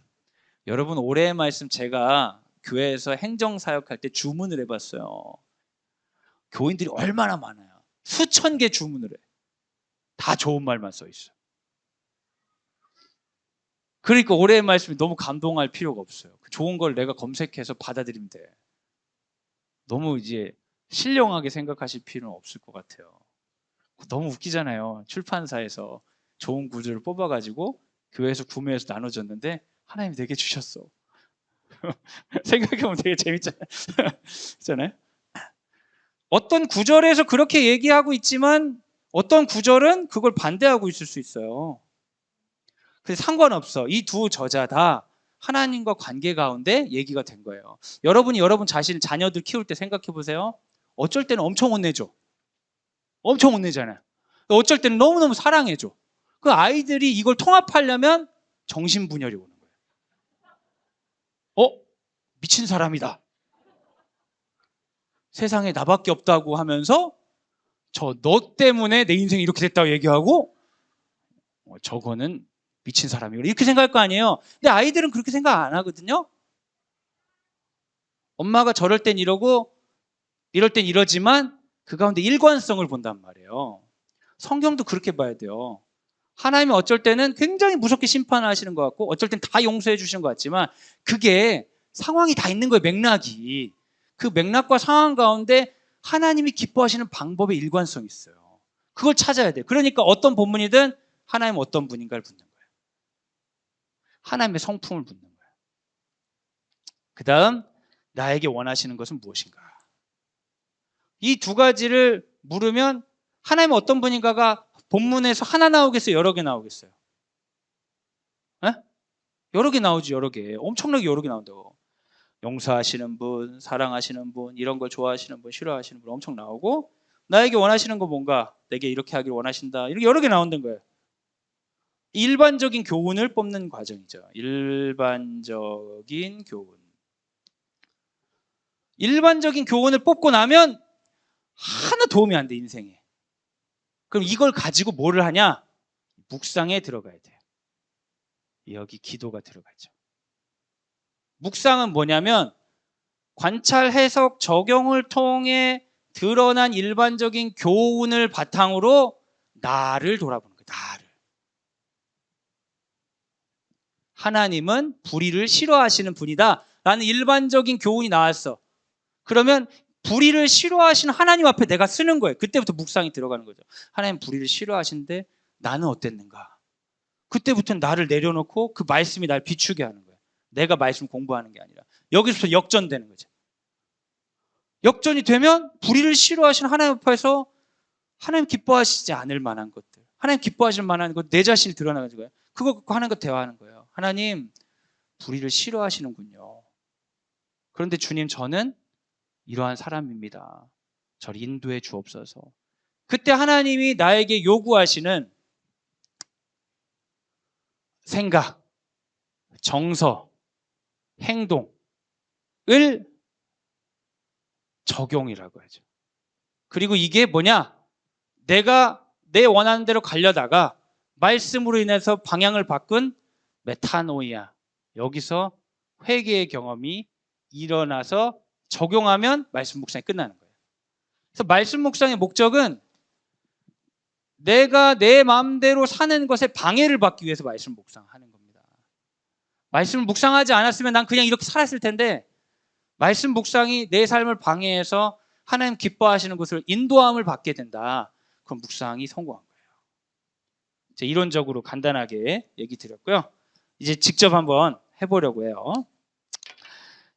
[SPEAKER 1] 여러분 올해의 말씀 제가 교회에서 행정사역할 때 주문을 해봤어요. 교인들이 얼마나 많아요. 수천 개 주문을 해. 다 좋은 말만 써 있어요. 그러니까 올해의 말씀이 너무 감동할 필요가 없어요. 그 좋은 걸 내가 검색해서 받아들이면 돼. 너무 이제 신령하게 생각하실 필요는 없을 것 같아요. 너무 웃기잖아요. 출판사에서 좋은 구절을 뽑아가지고 교회에서 구매해서 나눠줬는데 하나님이 내게 주셨어. 생각해보면 되게 재밌잖아요. 어떤 구절에서 그렇게 얘기하고 있지만 어떤 구절은 그걸 반대하고 있을 수 있어요. 그래서 상관없어. 이 두 저자 다 하나님과 관계 가운데 얘기가 된 거예요. 여러분이 여러분 자신 자녀들 키울 때 생각해 보세요. 어쩔 때는 엄청 혼내줘. 엄청 혼내잖아요. 어쩔 때는 너무너무 사랑해줘. 그 아이들이 이걸 통합하려면 정신분열이 오는 거예요. 미친 사람이다. 세상에 나밖에 없다고 하면서 저 너 때문에 내 인생이 이렇게 됐다고 얘기하고 저거는 미친 사람이고 이렇게 생각할 거 아니에요. 근데 아이들은 그렇게 생각 안 하거든요. 엄마가 저럴 땐 이러고 이럴 땐 이러지만 그 가운데 일관성을 본단 말이에요. 성경도 그렇게 봐야 돼요. 하나님이 어쩔 때는 굉장히 무섭게 심판하시는 것 같고 어쩔 땐 다 용서해 주시는 것 같지만 그게 상황이 다 있는 거예요. 맥락이. 그 맥락과 상황 가운데 하나님이 기뻐하시는 방법의 일관성이 있어요. 그걸 찾아야 돼요. 그러니까 어떤 본문이든 하나님 어떤 분인가를 묻는 거예요. 하나님의 성품을 묻는 거예요. 그 다음 나에게 원하시는 것은 무엇인가? 이 두 가지를 물으면 하나님은 어떤 분인가가 본문에서 하나 나오겠어요? 여러 개 나오겠어요? 에? 여러 개 나오지. 여러 개. 엄청나게 여러 개 나온다고. 용서하시는 분, 사랑하시는 분, 이런 걸 좋아하시는 분, 싫어하시는 분 엄청 나오고 나에게 원하시는 거 뭔가? 내게 이렇게 하기를 원하신다. 이렇게 여러 개 나온다는 거예요. 일반적인 교훈을 뽑는 과정이죠. 일반적인 교훈. 일반적인 교훈을 뽑고 나면 하나 도움이 안 돼, 인생에. 그럼 이걸 가지고 뭐를 하냐? 묵상에 들어가야 돼요. 여기 기도가 들어가죠. 묵상은 뭐냐면 관찰, 해석, 적용을 통해 드러난 일반적인 교훈을 바탕으로 나를 돌아보는 거예요. 나를. 하나님은 불의를 싫어하시는 분이다 라는 일반적인 교훈이 나왔어. 그러면 불의를 싫어하시는 하나님 앞에 내가 쓰는 거예요. 그때부터 묵상이 들어가는 거죠. 하나님 불의를 싫어하시는데 나는 어땠는가? 그때부터는 나를 내려놓고 그 말씀이 날 비추게 하는 거예요. 내가 말씀 공부하는 게 아니라. 여기서부터 역전되는 거죠. 역전이 되면 불의를 싫어하시는 하나님 앞에서 하나님 기뻐하시지 않을 만한 것들, 하나님 기뻐하실 만한 것, 내 자신이 드러나는 거예요. 그거 갖고 하나님과 대화하는 거예요. 하나님, 불의를 싫어하시는군요. 그런데 주님, 저는 이러한 사람입니다. 저를 인도해 주옵소서. 그때 하나님이 나에게 요구하시는 생각, 정서, 행동을 적용이라고 하죠. 그리고 이게 뭐냐? 내가 내 원하는 대로 가려다가 말씀으로 인해서 방향을 바꾼 메타노이아. 여기서 회개의 경험이 일어나서 적용하면 말씀 묵상이 끝나는 거예요. 그래서 말씀 묵상의 목적은 내가 내 마음대로 사는 것에 방해를 받기 위해서 말씀 묵상하는 겁니다. 말씀을 묵상하지 않았으면 난 그냥 이렇게 살았을 텐데 말씀 묵상이 내 삶을 방해해서 하나님 기뻐하시는 것을 인도함을 받게 된다. 그럼 묵상이 성공한 거예요. 이제 이론적으로 간단하게 얘기 드렸고요. 이제 직접 한번 해보려고 해요.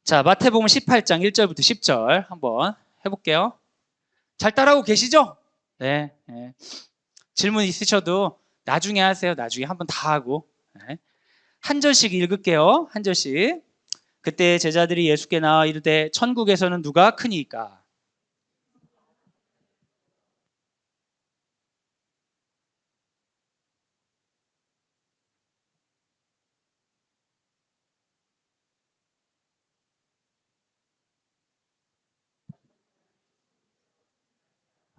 [SPEAKER 1] 자, 마태복음 18장 1절부터 10절 한번 해볼게요. 잘 따라오고 계시죠? 네. 네. 질문 있으셔도 나중에 하세요. 나중에 한번 다 하고. 네. 한 절씩 읽을게요. 한 절씩. 그때 제자들이 예수께 나와 이르되 천국에서는 누가 크니까?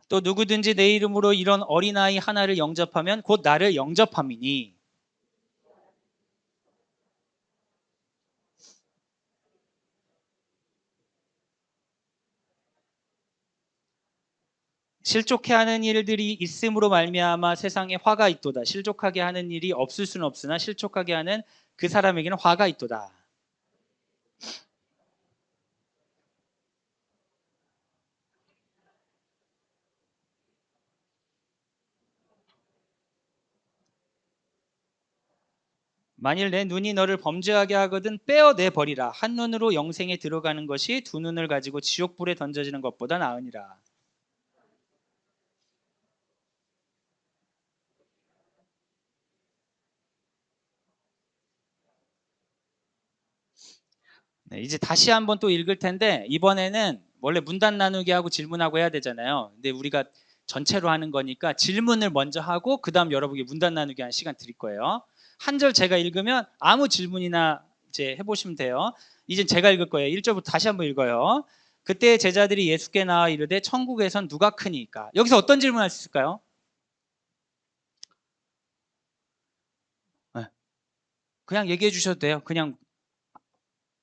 [SPEAKER 1] 또 누구든지 내 이름으로 이런 어린아이 하나를 영접하면 곧 나를 영접함이니. 실족해 하는 일들이 있음으로 말미암아 세상에 화가 있도다. 실족하게 하는 일이 없을 수는 없으나 실족하게 하는 그 사람에게는 화가 있도다. 만일 내 눈이 너를 범죄하게 하거든 빼어내 버리라. 한 눈으로 영생에 들어가는 것이 두 눈을 가지고 지옥불에 던져지는 것보다 나으니라. 네, 이제 다시 한번 또 읽을 텐데 이번에는 원래 문단 나누기 하고 질문하고 해야 되잖아요. 근데 우리가 전체로 하는 거니까 질문을 먼저 하고 그다음 여러분께 문단 나누기 한 시간 드릴 거예요. 한 절 제가 읽으면 아무 질문이나 이제 해보시면 돼요. 이제 제가 읽을 거예요. 1절부터 다시 한번 읽어요. 그때 제자들이 예수께 나와 이르되 천국에선 누가 크니까. 여기서 어떤 질문 할 수 있을까요? 네, 그냥 얘기해 주셔도 돼요. 그냥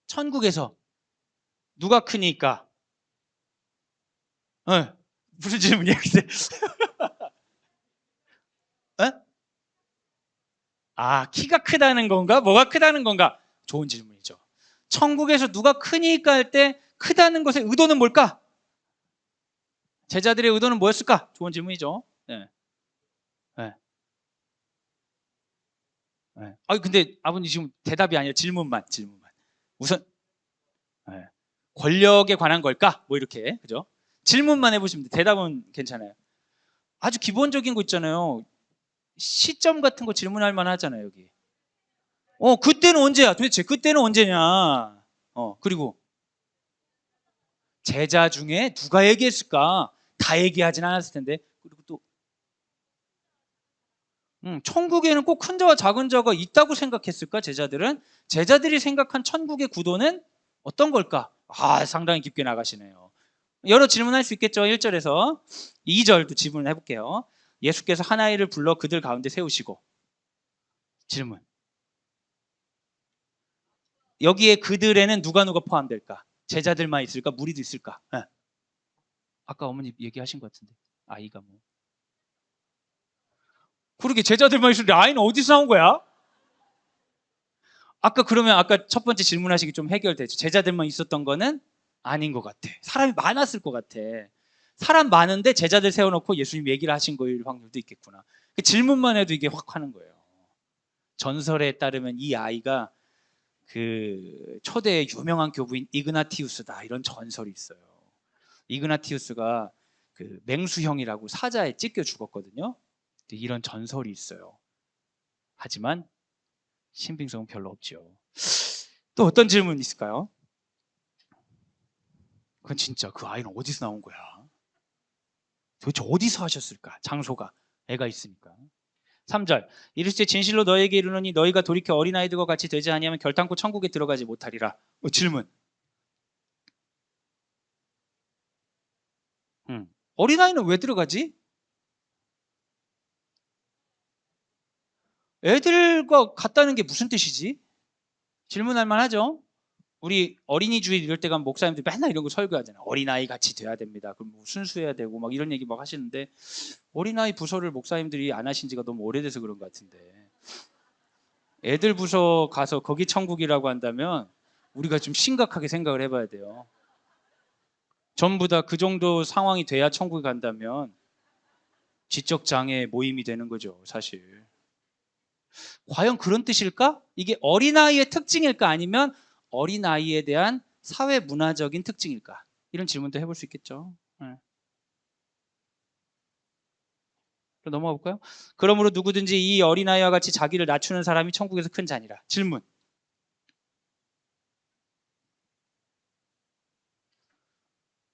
[SPEAKER 1] 천국에서 누가 크니까. 네, 무슨 질문이에요? 네? 아, 키가 크다는 건가? 뭐가 크다는 건가? 좋은 질문이죠. 천국에서 누가 크니까 할 때 크다는 것의 의도는 뭘까? 제자들의 의도는 뭐였을까? 좋은 질문이죠. 네. 네. 네. 아, 근데 아버님 지금 대답이 아니라 질문만. 우선 네. 권력에 관한 걸까? 뭐 이렇게 그죠? 질문만 해보시면 돼요. 대답은 괜찮아요. 아주 기본적인 거 있잖아요. 시점 같은 거 질문할 만하잖아요, 여기. 그때는 언제야? 도대체 그때는 언제냐? 그리고 제자 중에 누가 얘기했을까? 다 얘기하진 않았을 텐데. 그리고 또 천국에는 꼭 큰 자와 작은 자가 있다고 생각했을까? 제자들이 생각한 천국의 구도는 어떤 걸까? 상당히 깊게 나가시네요. 여러 질문할 수 있겠죠. 1절에서 2절도 질문을 해볼게요. 예수께서 한 아이를 불러 그들 가운데 세우시고. 질문. 여기에 그들에는 누가 포함될까? 제자들만 있을까? 무리도 있을까? 네. 아까 어머니 얘기하신 것 같은데 아이가 뭐. 그러게 제자들만 있는데 아이는 어디서 나온 거야? 아까 첫 번째 질문하시기 좀 해결되죠. 제자들만 있었던 거는 아닌 것 같아. 사람이 많았을 것 같아. 사람 많은데 제자들 세워놓고 예수님 얘기를 하신 거일 확률도 있겠구나. 그 질문만 해도 이게 확 하는 거예요. 전설에 따르면 이 아이가 그 초대 유명한 교부인 이그나티우스다 이런 전설이 있어요. 이그나티우스가 그 맹수형이라고 사자에 찢겨 죽었거든요. 이런 전설이 있어요. 하지만 신빙성은 별로 없죠. 또 어떤 질문 있을까요? 그건 진짜 그 아이는 어디서 나온 거야? 도대체 어디서 하셨을까? 장소가 애가 있으니까. 3절 이르시되 진실로 너에게 이르노니 너희가 돌이켜 어린아이들과 같이 되지 아니하면 결단코 천국에 들어가지 못하리라. 질문. 어린아이는 왜 들어가지? 애들과 같다는 게 무슨 뜻이지? 질문할 만하죠? 우리 어린이 주일 이럴 때 가면 목사님들 맨날 이런 거 설교하잖아요. 어린아이 같이 돼야 됩니다. 그럼 뭐 순수해야 되고 막 이런 얘기 막 하시는데 어린아이 부서를 목사님들이 안 하신 지가 너무 오래돼서 그런 것 같은데 애들 부서 가서 거기 천국이라고 한다면 우리가 좀 심각하게 생각을 해봐야 돼요. 전부 다 그 정도 상황이 돼야 천국에 간다면 지적 장애 모임이 되는 거죠, 사실. 과연 그런 뜻일까? 이게 어린아이의 특징일까? 아니면 어린아이에 대한 사회 문화적인 특징일까? 이런 질문도 해볼 수 있겠죠. 네. 넘어가 볼까요? 그러므로 누구든지 이 어린아이와 같이 자기를 낮추는 사람이 천국에서 큰 자니라. 질문.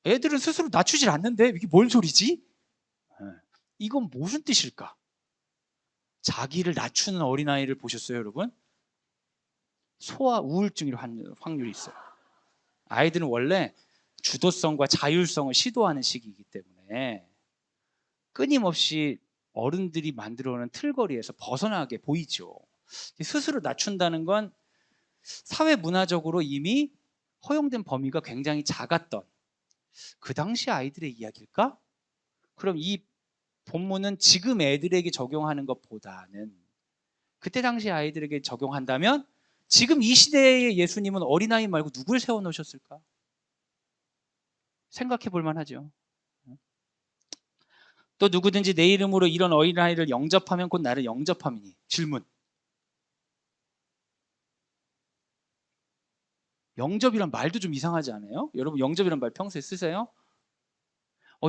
[SPEAKER 1] 애들은 스스로 낮추질 않는데 이게 뭔 소리지? 네. 이건 무슨 뜻일까? 자기를 낮추는 어린아이를 보셨어요, 여러분? 소아 우울증일 확률이 있어요. 아이들은 원래 주도성과 자율성을 시도하는 시기이기 때문에 끊임없이 어른들이 만들어오는 틀거리에서 벗어나게 보이죠. 스스로 낮춘다는 건 사회 문화적으로 이미 허용된 범위가 굉장히 작았던 그 당시 아이들의 이야기일까? 그럼 이 본문은 지금 애들에게 적용하는 것보다는 그때 당시 아이들에게 적용한다면 지금 이 시대의 예수님은 어린아이 말고 누굴 세워놓으셨을까? 생각해 볼 만하죠. 또 누구든지 내 이름으로 이런 어린아이를 영접하면 곧 나를 영접함이니. 질문. 영접이란 말도 좀 이상하지 않아요? 여러분 영접이란 말 평소에 쓰세요?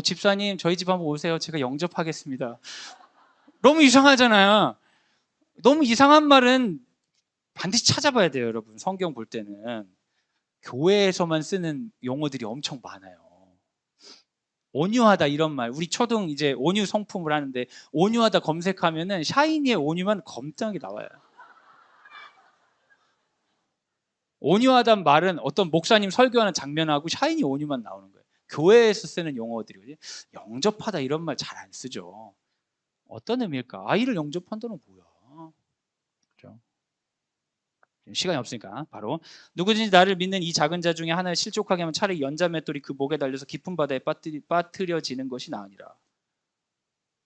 [SPEAKER 1] 집사님 저희 집 한번 오세요. 제가 영접하겠습니다. 너무 이상하잖아요. 너무 이상한 말은 반드시 찾아봐야 돼요, 여러분. 성경 볼 때는 교회에서만 쓰는 용어들이 엄청 많아요. 온유하다 이런 말, 우리 초등 이제 온유 성품을 하는데 온유하다 검색하면은 샤이니의 온유만 검증하게 나와요. 온유하단 말은 어떤 목사님 설교하는 장면하고 샤이니 온유만 나오는 거예요. 교회에서 쓰는 용어들이. 영접하다 이런 말 잘 안 쓰죠. 어떤 의미일까? 아이를 영접한다는 뭐야? 그죠? 시간이 없으니까 바로 누구든지 나를 믿는 이 작은 자 중에 하나를 실족하게 하면 차라리 연자 맷돌이 그 목에 달려서 깊은 바다에 빠뜨려지는 것이 나으니라.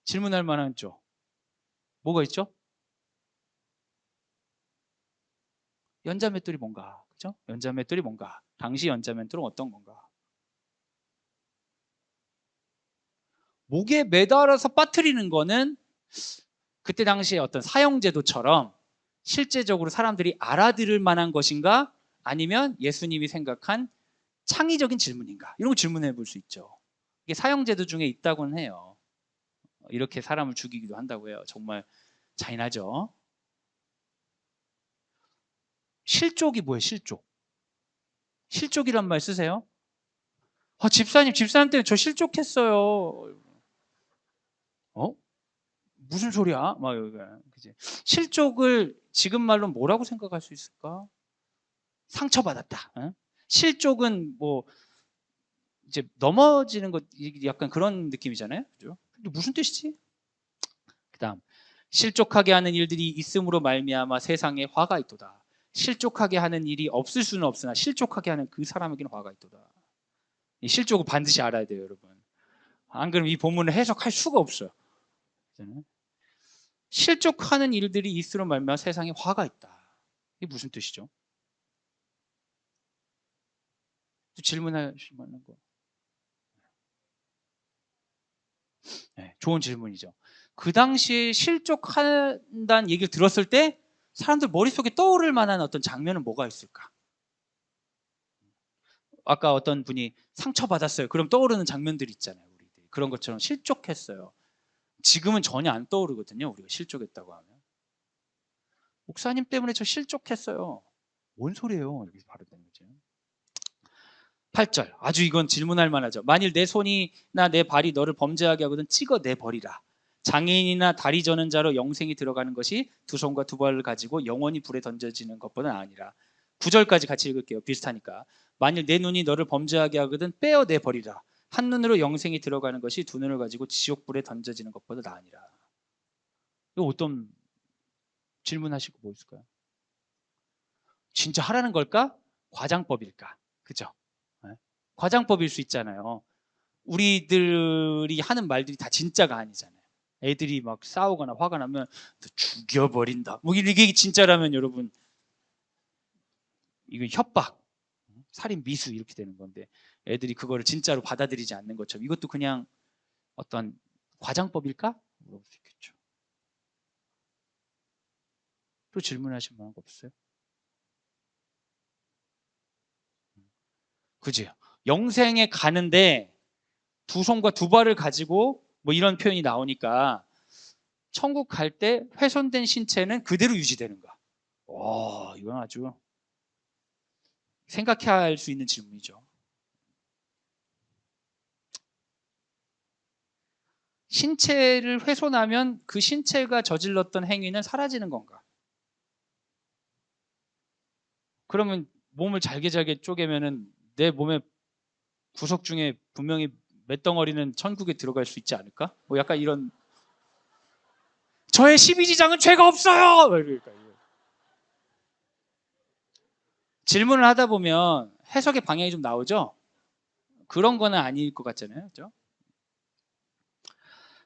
[SPEAKER 1] 질문할 만한 죠 뭐가 있죠? 연자 맷돌이 뭔가? 그죠? 연자 맷돌이 뭔가? 당시 연자 맷돌은 어떤 건가? 목에 매달아서 빠뜨리는 거는 그때 당시에 어떤 사형제도처럼 실제적으로 사람들이 알아들을 만한 것인가? 아니면 예수님이 생각한 창의적인 질문인가? 이런 거 질문해 볼 수 있죠. 이게 사형제도 중에 있다고는 해요. 이렇게 사람을 죽이기도 한다고 해요. 정말 잔인하죠. 실족이 뭐예요? 실족. 실족이란 말 쓰세요? 집사님 때문에 저 실족했어요. 무슨 소리야? 막 그지? 실족을 지금 말로 뭐라고 생각할 수 있을까? 상처받았다. 실족은 뭐 이제 넘어지는 것 약간 그런 느낌이잖아요. 그죠? 근데 무슨 뜻이지? 그다음 실족하게 하는 일들이 있음으로 말미암아 세상에 화가 있도다. 실족하게 하는 일이 없을 수는 없으나 실족하게 하는 그 사람에게는 화가 있도다. 이 실족을 반드시 알아야 돼요, 여러분. 안 그러면 이 본문을 해석할 수가 없어요. 실족하는 일들이 있음으로 말미암아 세상에 화가 있다. 이게 무슨 뜻이죠? 또 질문하실 만한 거. 네, 좋은 질문이죠. 그 당시에 실족한다는 얘기를 들었을 때 사람들 머릿속에 떠오를 만한 어떤 장면은 뭐가 있을까? 아까 어떤 분이 상처받았어요. 그럼 떠오르는 장면들이 있잖아요. 우리들이. 그런 것처럼 실족했어요. 지금은 전혀 안 떠오르거든요. 우리가 실족했다고 하면. 목사님 때문에 저 실족했어요. 뭔 소리예요? 이렇게 바로 되는 거죠. 8절. 아주 이건 질문할 만하죠. 만일 내 손이나 내 발이 너를 범죄하게 하거든 찍어내 버리라. 장애인이나 다리 저는 자로 영생이 들어가는 것이 두 손과 두 발을 가지고 영원히 불에 던져지는 것보다 아니라. 9절까지 같이 읽을게요. 비슷하니까. 만일 내 눈이 너를 범죄하게 하거든 빼어내 버리라. 한 눈으로 영생이 들어가는 것이 두 눈을 가지고 지옥불에 던져지는 것보다 나으니라. 이거 어떤 질문하시고 뭐 있을까요? 진짜 하라는 걸까? 과장법일까? 그죠? 네? 과장법일 수 있잖아요. 우리들이 하는 말들이 다 진짜가 아니잖아요. 애들이 막 싸우거나 화가 나면 죽여버린다. 뭐 이게 진짜라면 여러분 이거 협박, 살인 미수 이렇게 되는 건데 애들이 그거를 진짜로 받아들이지 않는 것처럼 이것도 그냥 어떤 과장법일까? 물어볼 수 있겠죠. 또 질문하실 만한 거 없어요? 그지? 영생에 가는데 두 손과 두 발을 가지고 뭐 이런 표현이 나오니까 천국 갈 때 훼손된 신체는 그대로 유지되는가? 와, 이건 아주 생각해야 할 수 있는 질문이죠. 신체를 훼손하면 그 신체가 저질렀던 행위는 사라지는 건가? 그러면 몸을 잘게 잘게 쪼개면은 내 몸의 구석 중에 분명히 몇 덩어리는 천국에 들어갈 수 있지 않을까? 뭐 약간 이런 저의 12지장은 죄가 없어요. 그러니까 질문을 하다 보면 해석의 방향이 좀 나오죠. 그런 거는 아닐 것 같잖아요. 그렇죠?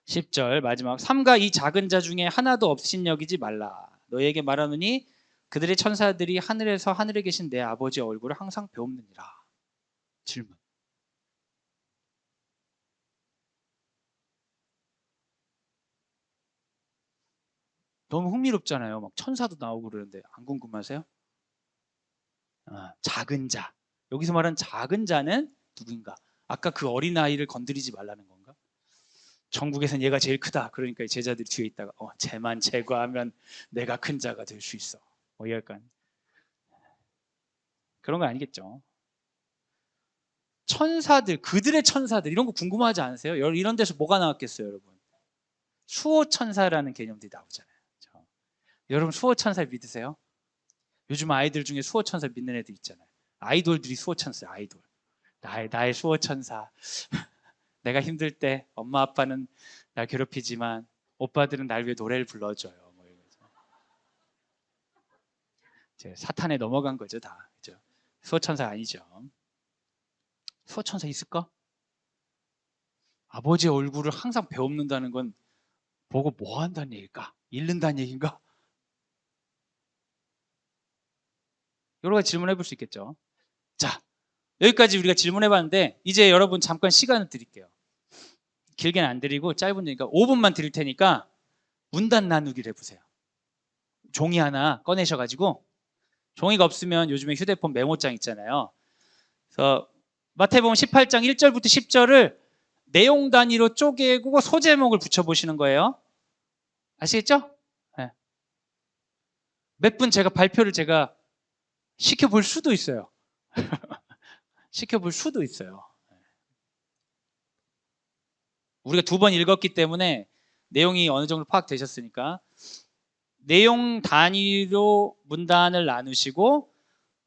[SPEAKER 1] 10절 마지막 삼가 이 작은 자 중에 하나도 없인 여기지 말라. 너에게 말하노니 그들의 천사들이 하늘에서 하늘에 계신 내 아버지의 얼굴을 항상 배움느니라. 질문. 너무 흥미롭잖아요. 막 천사도 나오고 그러는데 안 궁금하세요? 작은 자. 여기서 말하는 작은 자는 누구인가? 아까 그 어린아이를 건드리지 말라는 건가? 천국에선 얘가 제일 크다. 그러니까 제자들이 뒤에 있다가 쟤만 제거하면 내가 큰 자가 될 수 있어. 약간 그런 거 아니겠죠. 천사들, 그들의 천사들 이런 거 궁금하지 않으세요? 이런 데서 뭐가 나왔겠어요, 여러분? 수호천사라는 개념들이 나오잖아요. 그렇죠? 여러분 수호천사 믿으세요? 요즘 아이들 중에 수호천사 믿는 애들 있잖아요. 아이돌들이 수호천사, 아이돌. 나의 수호천사. 내가 힘들 때 엄마 아빠는 날 괴롭히지만 오빠들은 날 위해 노래를 불러줘요. 이제 사탄에 넘어간 거죠, 다. 그죠? 수호천사 아니죠. 수호천사 있을까? 아버지의 얼굴을 항상 배웁는다는 건 보고 뭐 한다는 얘기일까? 잃는다는 얘기인가? 여러 가지 질문해 볼 수 있겠죠. 자, 여기까지 우리가 질문해 봤는데 이제 여러분 잠깐 시간을 드릴게요. 길게는 안 드리고 짧으니까 5분만 드릴 테니까 문단 나누기를 해보세요. 종이 하나 꺼내셔가지고, 종이가 없으면 요즘에 휴대폰 메모장 있잖아요. 그래서 마태복음 18장 1절부터 10절을 내용 단위로 쪼개고 소제목을 붙여보시는 거예요. 아시겠죠? 네. 몇 분 발표를 시켜볼 수도 있어요. 시켜볼 수도 있어요. 우리가 2번 읽었기 때문에 내용이 어느 정도 파악되셨으니까 내용 단위로 문단을 나누시고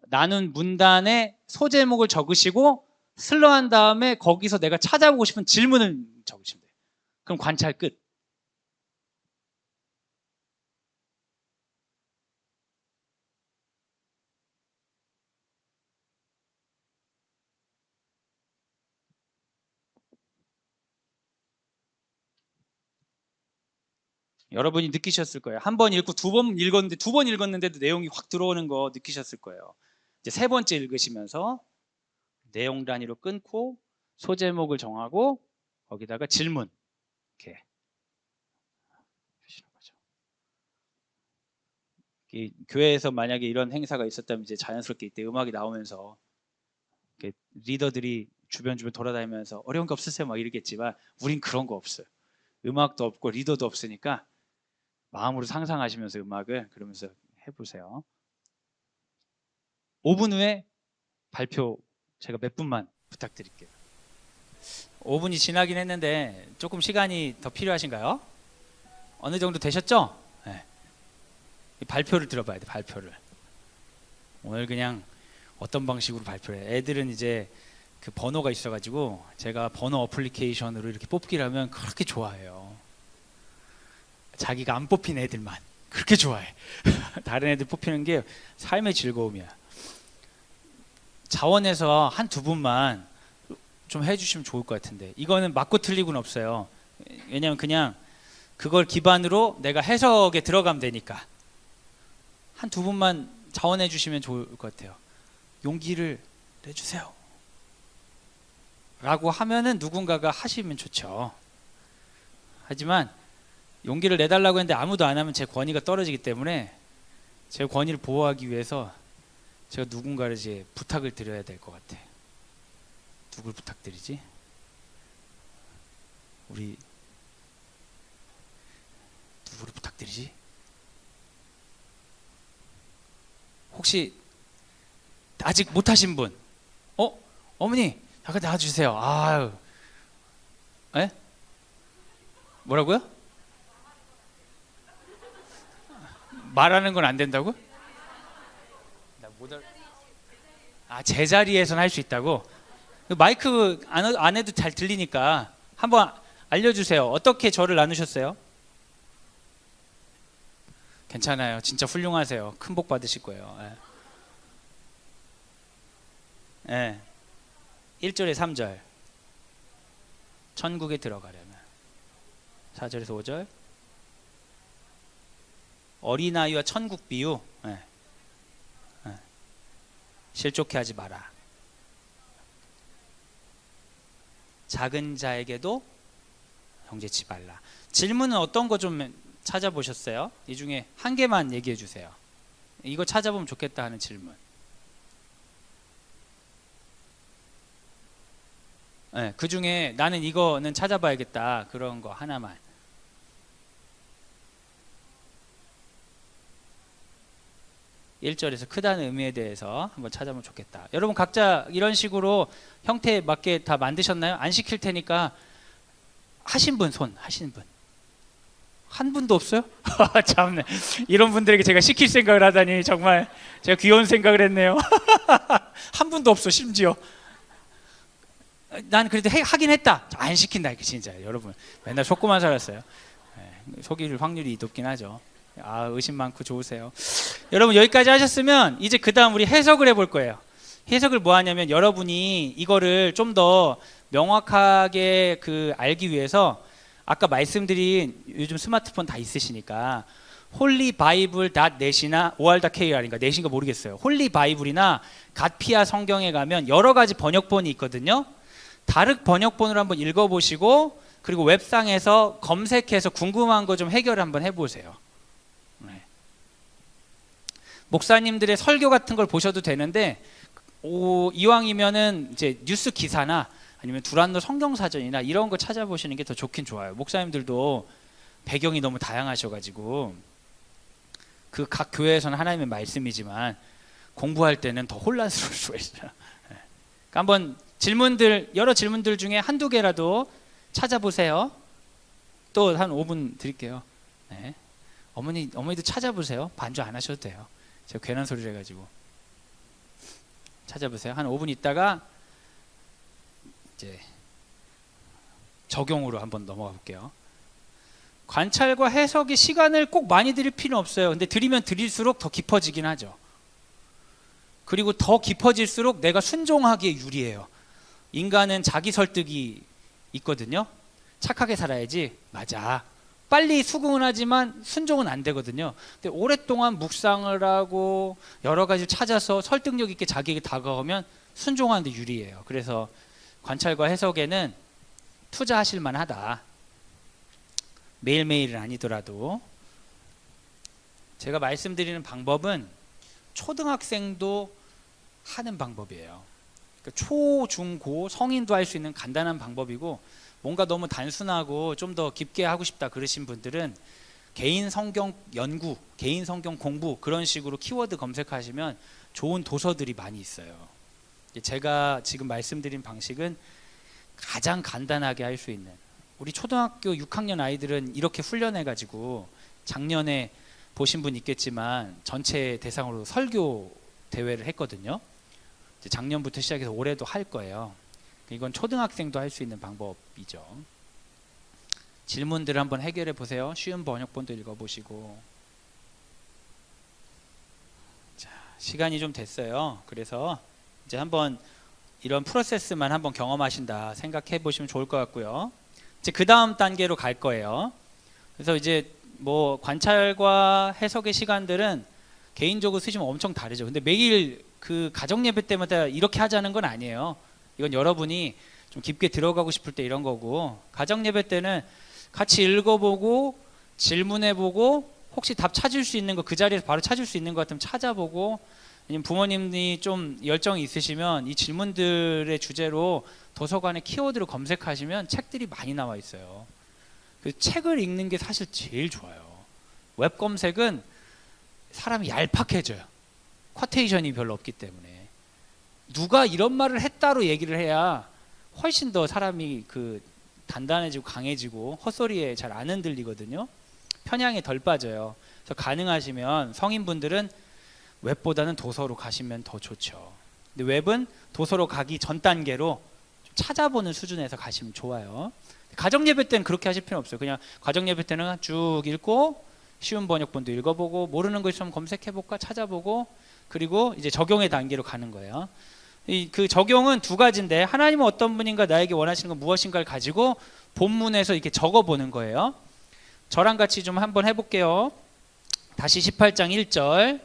[SPEAKER 1] 나눈 문단에 소제목을 적으시고 슬러한 다음에 거기서 내가 찾아보고 싶은 질문을 적으시면 돼요. 그럼 관찰 끝. 여러분이 느끼셨을 거예요. 한 번 읽고 2번 읽었는데 2번 읽었는데도 내용이 확 들어오는 거 느끼셨을 거예요. 이제 3번째 읽으시면서 내용 단위로 끊고 소제목을 정하고 거기다가 질문 이렇게 하시는 거죠. 이 교회에서 만약에 이런 행사가 있었다면 이제 자연스럽게 이때 음악이 나오면서 리더들이 주변 돌아다니면서 어려운 거 없으세요? 막 이러겠지만 우린 그런 거 없어요. 음악도 없고 리더도 없으니까 마음으로 상상하시면서 음악을 그러면서 해보세요. 5분 후에 발표 제가 몇 분만 부탁드릴게요. 5분이 지나긴 했는데 조금 시간이 더 필요하신가요? 어느 정도 되셨죠? 네. 발표를 들어봐야 돼. 발표를. 오늘 그냥 어떤 방식으로 발표를 해. 애들은 이제 그 번호가 있어가지고 제가 번호 어플리케이션으로 이렇게 뽑기를 하면 그렇게 좋아해요. 자기가 안 뽑힌 애들만 그렇게 좋아해. 다른 애들 뽑히는 게 삶의 즐거움이야. 자원에서 한 2분만 좀 해주시면 좋을 것 같은데 이거는 맞고 틀리고는 없어요. 왜냐면 그냥 그걸 기반으로 내가 해석에 들어가면 되니까 한 2분만 자원해 주시면 좋을 것 같아요. 용기를 내주세요 라고 하면은 누군가가 하시면 좋죠. 하지만 용기를 내달라고 했는데 아무도 안 하면 제 권위가 떨어지기 때문에 제 권위를 보호하기 위해서 제가 누군가를 이제 부탁을 드려야 될 것 같아. 누굴 부탁드리지? 우리 누구를 부탁드리지? 혹시 아직 못하신 분? 어머니 잠깐 나와주세요. 아유, 에? 뭐라고요? 말하는 건 안 된다고? 나 못 제자리에서는 할 수 있다고? 마이크 안 해도 잘 들리니까 한번 알려주세요. 어떻게 저를 나누셨어요? 괜찮아요. 진짜 훌륭하세요. 큰 복 받으실 거예요. 예. 1절에 3절 천국에 들어가려면 4절에서 5절 어린아이와 천국 비유. 실족해 하지 마라. 작은 자에게도 형제치 말라. 질문은 어떤 거 좀 찾아보셨어요? 이 중에 한 개만 얘기해 주세요. 이거 찾아보면 좋겠다 하는 질문. 네, 그 중에 나는 이거는 찾아봐야겠다. 그런 거 하나만. 1절에서 크다는 의미에 대해서 한번 찾아보면 좋겠다. 여러분 각자 이런 식으로 형태에 맞게 다 만드셨나요? 안 시킬 테니까 하신 분 손, 하시는 분. 한 분도 없어요? 참네. 이런 분들에게 제가 시킬 생각을 하다니 정말 제가 귀여운 생각을 했네요. 한 분도 없어 심지어. 난 그래도 하긴 했다. 안 시킨다 이거 진짜. 여러분 맨날 속고만 살았어요. 속일 확률이 높긴 하죠. 아, 의심 많고 좋으세요. 여러분 여기까지 하셨으면 이제 그 다음 우리 해석을 해볼 거예요. 해석을 뭐 하냐면 여러분이 이거를 좀 더 명확하게 알기 위해서 아까 말씀드린 요즘 스마트폰 다 있으시니까 holybible.net이나 or.kr인가 넷인가 모르겠어요. 홀리바이블이나 갓피아 성경에 가면 여러 가지 번역본이 있거든요. 다른 번역본으로 한번 읽어보시고 그리고 웹상에서 검색해서 궁금한 거 좀 해결 한번 해보세요. 네. 목사님들의 설교 같은 걸 보셔도 되는데 이왕이면은 이제 뉴스 기사나 아니면 두란노 성경사전이나 이런 거 찾아보시는 게 더 좋긴 좋아요. 목사님들도 배경이 너무 다양하셔가지고 그 각 교회에서는 하나님의 말씀이지만 공부할 때는 더 혼란스러울 수가 있어요. 그러니까 한번 여러 질문들 중에 한두 개라도 찾아보세요. 또 한 5분 드릴게요. 네. 어머니도 찾아보세요. 반주 안 하셔도 돼요. 제가 괜한 소리를 해가지고. 찾아보세요. 한 5분 있다가 이제 적용으로 한번 넘어가 볼게요. 관찰과 해석의 시간을 꼭 많이 드릴 필요는 없어요. 근데 드리면 드릴수록 더 깊어지긴 하죠. 그리고 더 깊어질수록 내가 순종하기에 유리해요. 인간은 자기 설득이 있거든요. 착하게 살아야지. 맞아. 빨리 수긍은 하지만 순종은 안 되거든요. 근데 오랫동안 묵상을 하고 여러 가지 찾아서 설득력 있게 자기에게 다가오면 순종하는 데 유리해요. 그래서 관찰과 해석에는 투자하실 만하다. 매일매일은 아니더라도. 제가 말씀드리는 방법은 초등학생도 하는 방법이에요. 그러니까 초, 중, 고, 성인도 할 수 있는 간단한 방법이고 뭔가 너무 단순하고 좀 더 깊게 하고 싶다 그러신 분들은 개인 성경 연구, 개인 성경 공부 그런 식으로 키워드 검색하시면 좋은 도서들이 많이 있어요. 제가 지금 말씀드린 방식은 가장 간단하게 할 수 있는, 우리 초등학교 6학년 아이들은 이렇게 훈련해가지고 작년에 보신 분 있겠지만 전체 대상으로 설교 대회를 했거든요. 이제 작년부터 시작해서 올해도 할 거예요. 이건 초등학생도 할 수 있는 방법이죠. 질문들을 한번 해결해 보세요. 쉬운 번역본도 읽어보시고. 자, 시간이 좀 됐어요. 그래서 이제 한번 이런 프로세스만 한번 경험하신다 생각해 보시면 좋을 것 같고요. 이제 그 다음 단계로 갈 거예요. 그래서 이제 뭐 관찰과 해석의 시간들은 개인적으로 쓰시면 엄청 다르죠. 근데 매일 그 가정 예배 때마다 이렇게 하자는 건 아니에요. 이건 여러분이 좀 깊게 들어가고 싶을 때 이런 거고, 가정 예배 때는 같이 읽어보고 질문해보고 혹시 답 찾을 수 있는 거 그 자리에서 바로 찾을 수 있는 것 같으면 찾아보고, 아니면 부모님이 좀 열정이 있으시면 이 질문들의 주제로 도서관에 키워드로 검색하시면 책들이 많이 나와 있어요. 그 책을 읽는 게 사실 제일 좋아요. 웹 검색은 사람이 얄팍해져요. 쿼테이션이 별로 없기 때문에. 누가 이런 말을 했다로 얘기를 해야 훨씬 더 사람이 단단해지고 강해지고 헛소리에 잘 안 흔들리거든요. 편향에 덜 빠져요. 그래서 가능하시면 성인분들은 웹보다는 도서로 가시면 더 좋죠. 근데 웹은 도서로 가기 전 단계로 찾아보는 수준에서 가시면 좋아요. 가정 예배 때는 그렇게 하실 필요 없어요. 그냥 가정 예배 때는 쭉 읽고 쉬운 번역본도 읽어보고 모르는 거 있으면 검색해볼까 찾아보고, 그리고 이제 적용의 단계로 가는 거예요. 그 적용은 두 가지인데, 하나님은 어떤 분인가, 나에게 원하시는 건 무엇인가를 가지고 본문에서 이렇게 적어보는 거예요. 저랑 같이 좀 한번 해볼게요. 다시 18장 1절.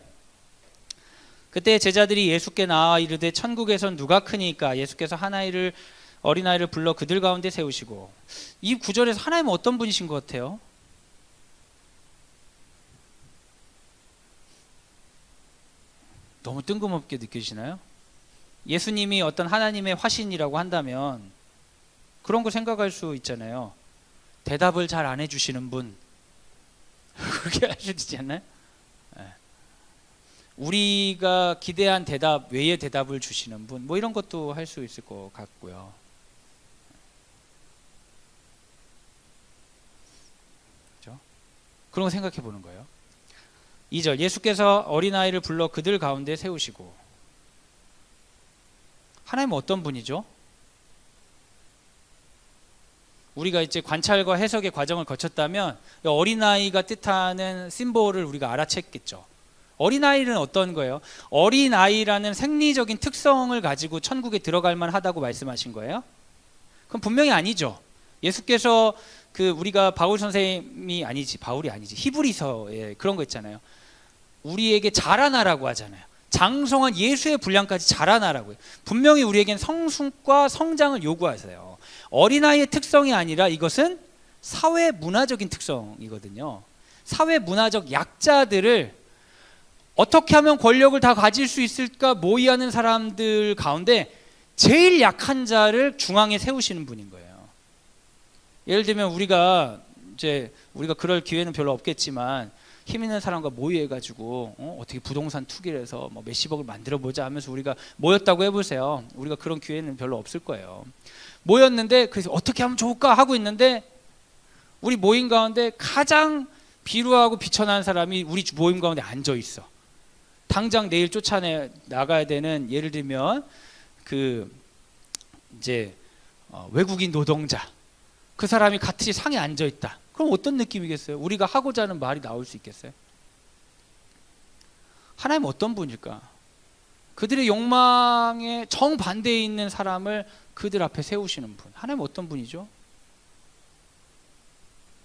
[SPEAKER 1] 그때 제자들이 예수께 나와 이르되 천국에선 누가 크니까, 예수께서 어린아이를 불러 그들 가운데 세우시고. 이 구절에서 하나님은 어떤 분이신 것 같아요? 너무 뜬금없게 느껴지시나요? 예수님이 어떤 하나님의 화신이라고 한다면 그런 거 생각할 수 있잖아요. 대답을 잘 안 해주시는 분 그렇게 할 수 있지 않나요? 네. 우리가 기대한 대답 외의 대답을 주시는 분, 뭐 이런 것도 할 수 있을 것 같고요. 그렇죠? 그런 거 생각해 보는 거예요. 2절, 예수께서 어린아이를 불러 그들 가운데 세우시고. 하나님은 어떤 분이죠? 우리가 이제 관찰과 해석의 과정을 거쳤다면 어린아이가 뜻하는 심볼을 우리가 알아챘겠죠. 어린아이는 어떤 거예요? 어린아이라는 생리적인 특성을 가지고 천국에 들어갈 만하다고 말씀하신 거예요? 그럼 분명히 아니죠. 예수께서 우리가 바울 선생님이 아니지, 바울이 아니지, 히브리서에 그런 거 있잖아요. 우리에게 자라나라고 하잖아요. 장성한 예수의 분량까지 자라나라고요. 분명히 우리에겐 성숙과 성장을 요구하세요. 어린아이의 특성이 아니라 이것은 사회 문화적인 특성이거든요. 사회 문화적 약자들을 어떻게 하면 권력을 다 가질 수 있을까 모의하는 사람들 가운데 제일 약한 자를 중앙에 세우시는 분인 거예요. 예를 들면 우리가 그럴 기회는 별로 없겠지만 힘 있는 사람과 모의해가지고 어떻게 부동산 투기를 해서 뭐 몇십억을 만들어 보자 하면서 우리가 모였다고 해보세요. 우리가 그런 기회는 별로 없을 거예요. 모였는데 그래서 어떻게 하면 좋을까 하고 있는데 우리 모임 가운데 가장 비루하고 비천한 사람이 우리 모임 가운데 앉아 있어. 당장 내일 쫓아내 나가야 되는, 예를 들면 외국인 노동자, 그 사람이 같이 상에 앉아 있다. 그럼 어떤 느낌이겠어요? 우리가 하고자 하는 말이 나올 수 있겠어요? 하나님은 어떤 분일까? 그들의 욕망에 정반대에 있는 사람을 그들 앞에 세우시는 분. 하나님은 어떤 분이죠?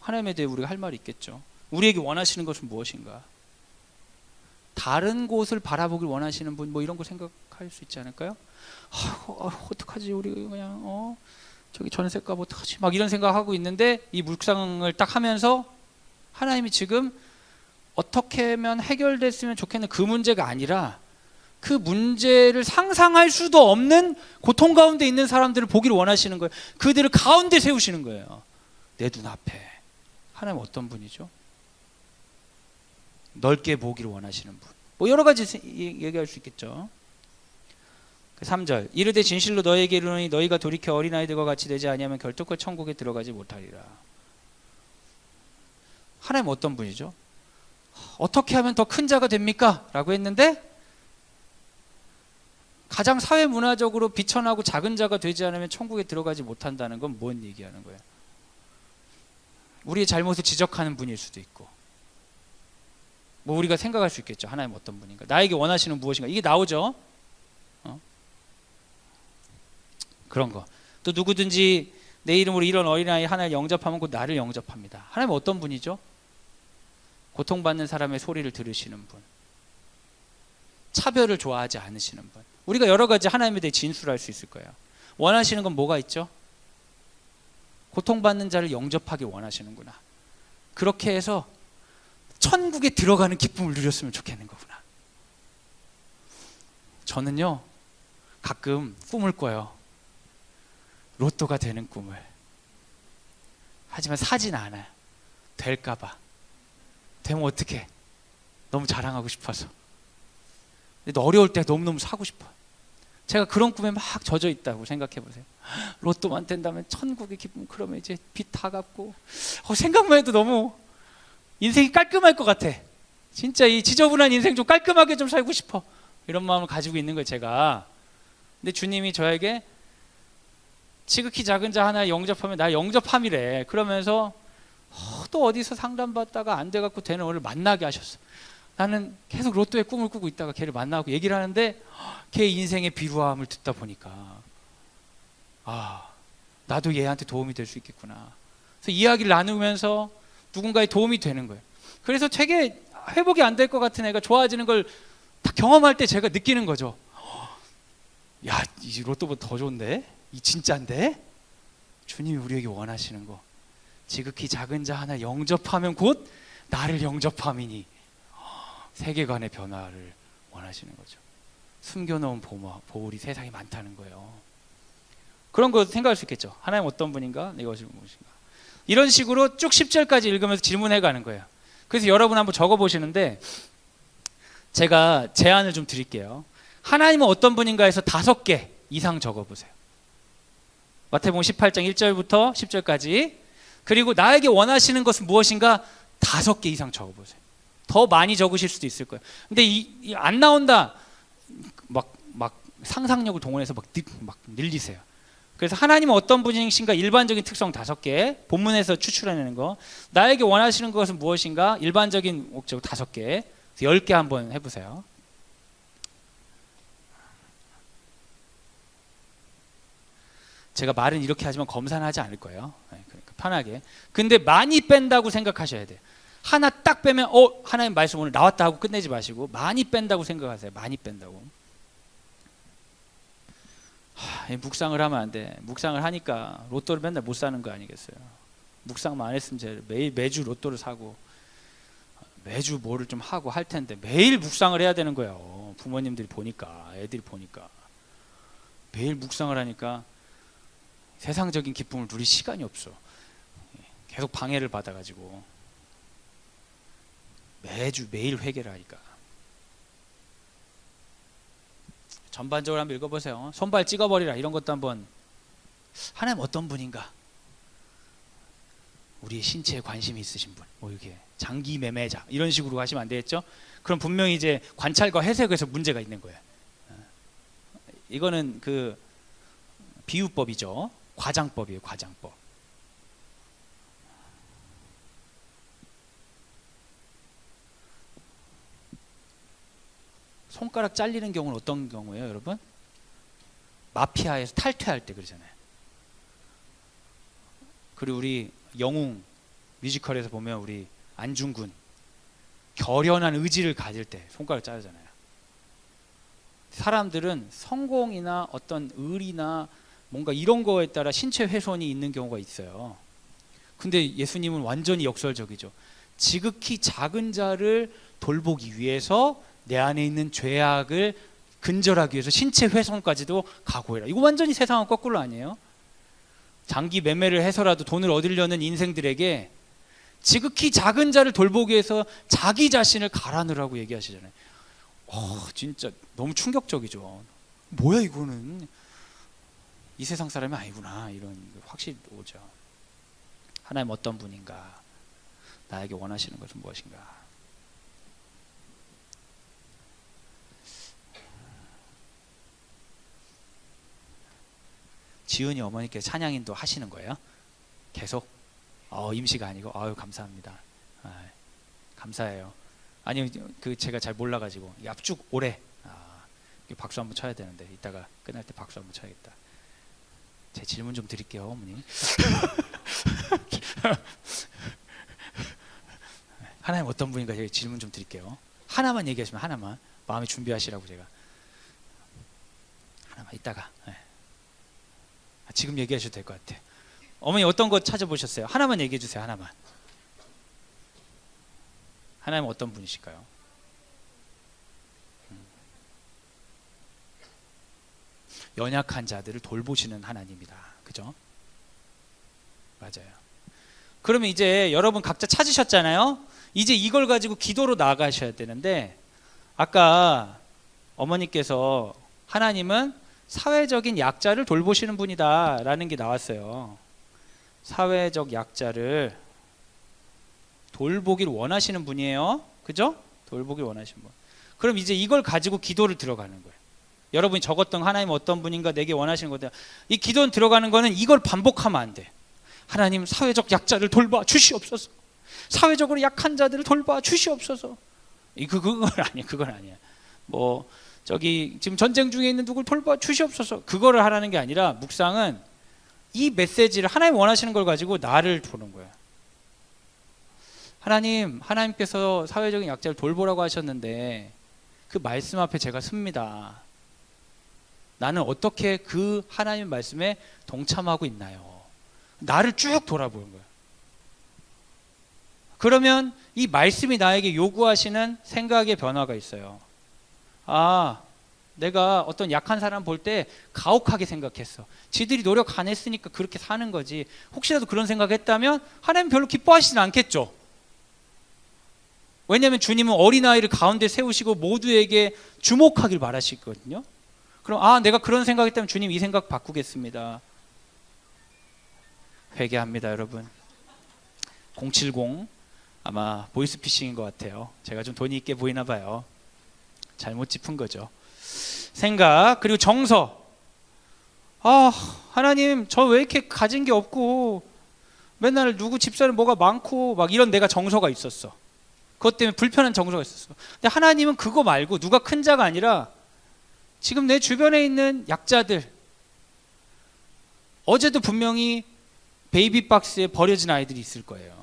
[SPEAKER 1] 하나님에 대해 우리가 할 말이 있겠죠. 우리에게 원하시는 것은 무엇인가? 다른 곳을 바라보길 원하시는 분, 뭐 이런 거 생각할 수 있지 않을까요? 어떡하지? 우리 그냥 저기 전세값 어떡하지? 막 이런 생각하고 있는데 이 묵상을 딱 하면서 하나님이 지금 어떻게 하면 해결됐으면 좋겠는 그 문제가 아니라 그 문제를 상상할 수도 없는 고통 가운데 있는 사람들을 보기를 원하시는 거예요. 그들을 가운데 세우시는 거예요. 내 눈앞에. 하나님 어떤 분이죠? 넓게 보기를 원하시는 분. 뭐 여러 가지 얘기할 수 있겠죠. 3절, 이르되 진실로 너희에게 이르노니 너희가 돌이켜 어린아이들과 같이 되지 아니하면 결코 천국에 들어가지 못하리라. 하나님 어떤 분이죠? 어떻게 하면 더 큰 자가 됩니까? 라고 했는데 가장 사회 문화적으로 비천하고 작은 자가 되지 않으면 천국에 들어가지 못한다는 건 뭔 얘기하는 거예요? 우리의 잘못을 지적하는 분일 수도 있고, 뭐 우리가 생각할 수 있겠죠. 하나님 어떤 분인가? 나에게 원하시는 무엇인가? 이게 나오죠. 그런 거. 또 누구든지 내 이름으로 이런 어린아이 하나를 영접하면 곧 나를 영접합니다. 하나님 어떤 분이죠? 고통받는 사람의 소리를 들으시는 분, 차별을 좋아하지 않으시는 분. 우리가 여러 가지 하나님에 대해 진술할 수 있을 거예요. 원하시는 건 뭐가 있죠? 고통받는 자를 영접하기 원하시는구나. 그렇게 해서 천국에 들어가는 기쁨을 누렸으면 좋겠는 거구나. 저는요 가끔 꿈을 꿔요. 로또가 되는 꿈을. 하지만 사진 않아요. 될까봐. 되면 어떡해. 너무 자랑하고 싶어서. 근데 어려울 때 너무너무 사고 싶어요. 제가 그런 꿈에 막 젖어 있다고 생각해 보세요. 로또만 된다면 천국의 기쁨, 그러면 이제 빚 다 갚고, 생각만 해도 너무 인생이 깔끔할 것 같아. 진짜 이 지저분한 인생 좀 깔끔하게 좀 살고 싶어. 이런 마음을 가지고 있는 거예요, 제가. 근데 주님이 저에게 지극히 작은 자 하나 영접하면 나 영접함이래. 그러면서 또 어디서 상담받다가 안 돼갖고 되는 오늘 만나게 하셨어. 나는 계속 로또의 꿈을 꾸고 있다가 걔를 만나고 얘기를 하는데 걔 인생의 비루함을 듣다 보니까 나도 얘한테 도움이 될 수 있겠구나. 그래서 이야기를 나누면서 누군가의 도움이 되는 거예요. 그래서 되게 회복이 안 될 것 같은 애가 좋아지는 걸 다 경험할 때 제가 느끼는 거죠. 야, 이 로또보다 더 좋은데? 이 진짜인데? 주님이 우리에게 원하시는 거, 지극히 작은 자 하나 영접하면 곧 나를 영접함이니, 세계관의 변화를 원하시는 거죠. 숨겨놓은 보물이 세상에 많다는 거예요. 그런 거 생각할 수 있겠죠. 하나님 어떤 분인가? 내가 어떤 분인가? 이런 식으로 쭉 10절까지 읽으면서 질문해 가는 거예요. 그래서 여러분 한번 적어 보시는데 제가 제안을 좀 드릴게요. 하나님은 어떤 분인가 해서 5개 이상 적어 보세요. 마태복음 18장 1절부터 10절까지. 그리고 나에게 원하시는 것은 무엇인가 5개 이상 적어 보세요. 더 많이 적으실 수도 있을 거예요. 근데 안 나온다. 막 상상력을 동원해서 막 늘리세요. 그래서 하나님은 어떤 분이신가 일반적인 특성 5개, 본문에서 추출해내는 거. 나에게 원하시는 것은 무엇인가 일반적인 목적 5개, 10개 한번 해보세요. 제가 말은 이렇게 하지만 검사는 하지 않을 거예요. 그러니까 편하게. 근데 많이 뺀다고 생각하셔야 돼요. 하나 딱 빼면 하나님 말씀 오늘 나왔다 하고 끝내지 마시고 많이 뺀다고 생각하세요. 많이 뺀다고. 묵상을 하면 안 돼. 묵상을 하니까 로또를 맨날 못 사는 거 아니겠어요. 묵상만 안 했으면 제가 매주 로또를 사고 매주 뭐를 좀 하고 할 텐데 매일 묵상을 해야 되는 거예요. 부모님들이 보니까, 애들이 보니까 매일 묵상을 하니까 세상적인 기쁨을 누릴 시간이 없어. 계속 방해를 받아가지고 매일 회개를 하니까. 전반적으로 한번 읽어보세요. 손발 찍어버리라 이런 것도 한번. 하나님 어떤 분인가? 우리의 신체에 관심이 있으신 분, 뭐 이렇게 장기 매매자 이런 식으로 하시면 안 되겠죠? 그럼 분명히 이제 관찰과 해석에서 문제가 있는 거예요. 이거는 그 비유법이죠. 과장법이에요. 과장법. 손가락 잘리는 경우는 어떤 경우예요, 여러분? 마피아에서 탈퇴할 때 그러잖아요. 그리고 우리 영웅 뮤지컬에서 보면 우리 안중근 결연한 의지를 가질 때 손가락 자르잖아요. 사람들은 성공이나 어떤 의리나 뭔가 이런 거에 따라 신체 훼손이 있는 경우가 있어요. 근데 예수님은 완전히 역설적이죠. 지극히 작은 자를 돌보기 위해서 내 안에 있는 죄악을 근절하기 위해서 신체 훼손까지도 각오해라. 이거 완전히 세상은 거꾸로 아니에요? 장기 매매를 해서라도 돈을 얻으려는 인생들에게 지극히 작은 자를 돌보기 위해서 자기 자신을 갈아넣으라고 얘기하시잖아요. 진짜 너무 충격적이죠. 뭐야 이거는. 이 세상 사람이 아니구나. 이런 확실히 오죠. 하나님 어떤 분인가? 나에게 원하시는 것은 무엇인가? 지은이 어머니께서 찬양인도 하시는 거예요? 계속? 임시가 아니고 감사합니다. 감사해요. 아니요, 제가 잘 몰라가지고 쭉 오래. 박수 한번 쳐야 되는데 이따가 끝날 때 박수 한번 쳐야겠다. 제 질문 좀 드릴게요, 어머니. 하나님 어떤 분인가 제가 질문 좀 드릴게요. 하나만 얘기하시면 하나만. 마음에 준비하시라고 제가. 하나만 이따가. 지금 얘기하셔도 될 것 같아요. 어머니 어떤 거 찾아보셨어요? 하나만 얘기해 주세요. 하나만. 하나님 어떤 분이실까요? 연약한 자들을 돌보시는 하나님이다. 그죠? 맞아요. 그러면 이제 여러분 각자 찾으셨잖아요. 이제 이걸 가지고 기도로 나아가셔야 되는데 아까 어머니께서 하나님은 사회적인 약자를 돌보시는 분이다 라는 게 나왔어요. 사회적 약자를 돌보기를 원하시는 분이에요. 그죠? 돌보기를 원하시는 분. 그럼 이제 이걸 가지고 기도를 들어가는 거예요. 여러분이 적었던 하나님 어떤 분인가 내게 원하시는 거다. 이 기도는 들어가는 거는 이걸 반복하면 안 돼. 하나님 사회적 약자를 돌봐 주시옵소서. 사회적으로 약한 자들을 돌봐 주시옵소서. 그건 아니야. 뭐 지금 전쟁 중에 있는 누굴 돌봐 주시옵소서. 그거를 하라는 게 아니라 묵상은 이 메시지를 하나님 원하시는 걸 가지고 나를 보는 거야. 하나님께서 사회적인 약자를 돌보라고 하셨는데 그 말씀 앞에 제가 섭니다. 나는 어떻게 그 하나님 말씀에 동참하고 있나요? 나를 쭉 돌아보는 거야. 그러면 이 말씀이 나에게 요구하시는 생각의 변화가 있어요. 내가 어떤 약한 사람 볼 때 가혹하게 생각했어. 지들이 노력 안 했으니까 그렇게 사는 거지. 혹시라도 그런 생각했다면 하나님 별로 기뻐하시진 않겠죠. 왜냐하면 주님은 어린아이를 가운데 세우시고 모두에게 주목하길 바라시거든요. 그럼 내가 그런 생각했다면 주님 이 생각 바꾸겠습니다. 회개합니다, 여러분. 070 아마 보이스피싱인 것 같아요. 제가 좀 돈이 있게 보이나 봐요. 잘못 짚은 거죠. 생각, 그리고 정서. 하나님 저 왜 이렇게 가진 게 없고 맨날 누구 집사는 뭐가 많고 막 이런 내가 정서가 있었어. 그것 때문에 불편한 정서가 있었어. 근데 하나님은 그거 말고 누가 큰 자가 아니라 지금 내 주변에 있는 약자들, 어제도 분명히 베이비 박스에 버려진 아이들이 있을 거예요.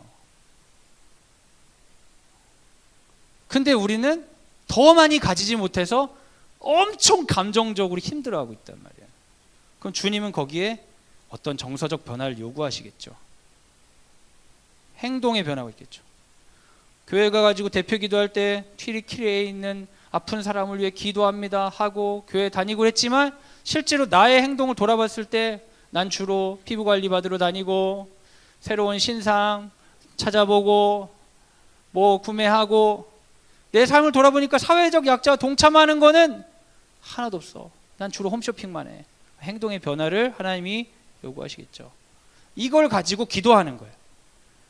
[SPEAKER 1] 근데 우리는 더 많이 가지지 못해서 엄청 감정적으로 힘들어하고 있단 말이에요. 그럼 주님은 거기에 어떤 정서적 변화를 요구하시겠죠. 행동의 변화가 있겠죠. 교회 가가지고 대표 기도할 때 튀리키리에 있는 아픈 사람을 위해 기도합니다 하고 교회 다니고 했지만 실제로 나의 행동을 돌아봤을 때 난 주로 피부관리 받으러 다니고 새로운 신상 찾아보고 뭐 구매하고 내 삶을 돌아보니까 사회적 약자와 동참하는 거는 하나도 없어. 난 주로 홈쇼핑만 해. 행동의 변화를 하나님이 요구하시겠죠. 이걸 가지고 기도하는 거예요.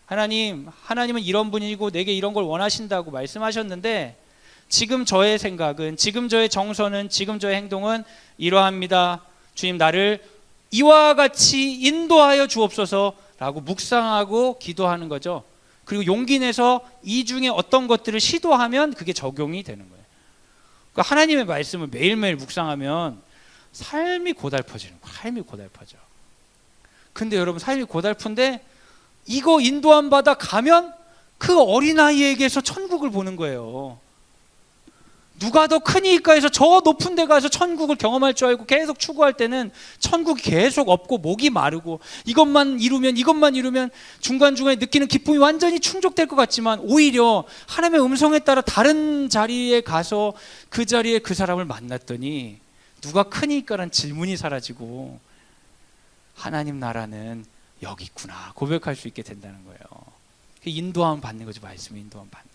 [SPEAKER 1] 하나님은 이런 분이고 내게 이런 걸 원하신다고 말씀하셨는데 지금 저의 생각은, 지금 저의 정서는, 지금 저의 행동은 이러합니다. 주님 나를 이와 같이 인도하여 주옵소서라고 묵상하고 기도하는 거죠. 그리고 용기 내서 이 중에 어떤 것들을 시도하면 그게 적용이 되는 거예요. 그러니까 하나님의 말씀을 매일매일 묵상하면 삶이 고달퍼지는 거예요. 삶이 고달퍼져. 근데 여러분 삶이 고달픈데 이거 인도함 받아 가면 그 어린아이에게서 천국을 보는 거예요. 누가 더 크니까 해서 저 높은 데 가서 천국을 경험할 줄 알고 계속 추구할 때는 천국이 계속 없고 목이 마르고 이것만 이루면 중간중간에 느끼는 기쁨이 완전히 충족될 것 같지만 오히려 하나님의 음성에 따라 다른 자리에 가서 그 자리에 그 사람을 만났더니 누가 크니까란 질문이 사라지고 하나님 나라는 여기 있구나 고백할 수 있게 된다는 거예요. 인도함 받는 거죠. 말씀의 인도함 받는 거예요.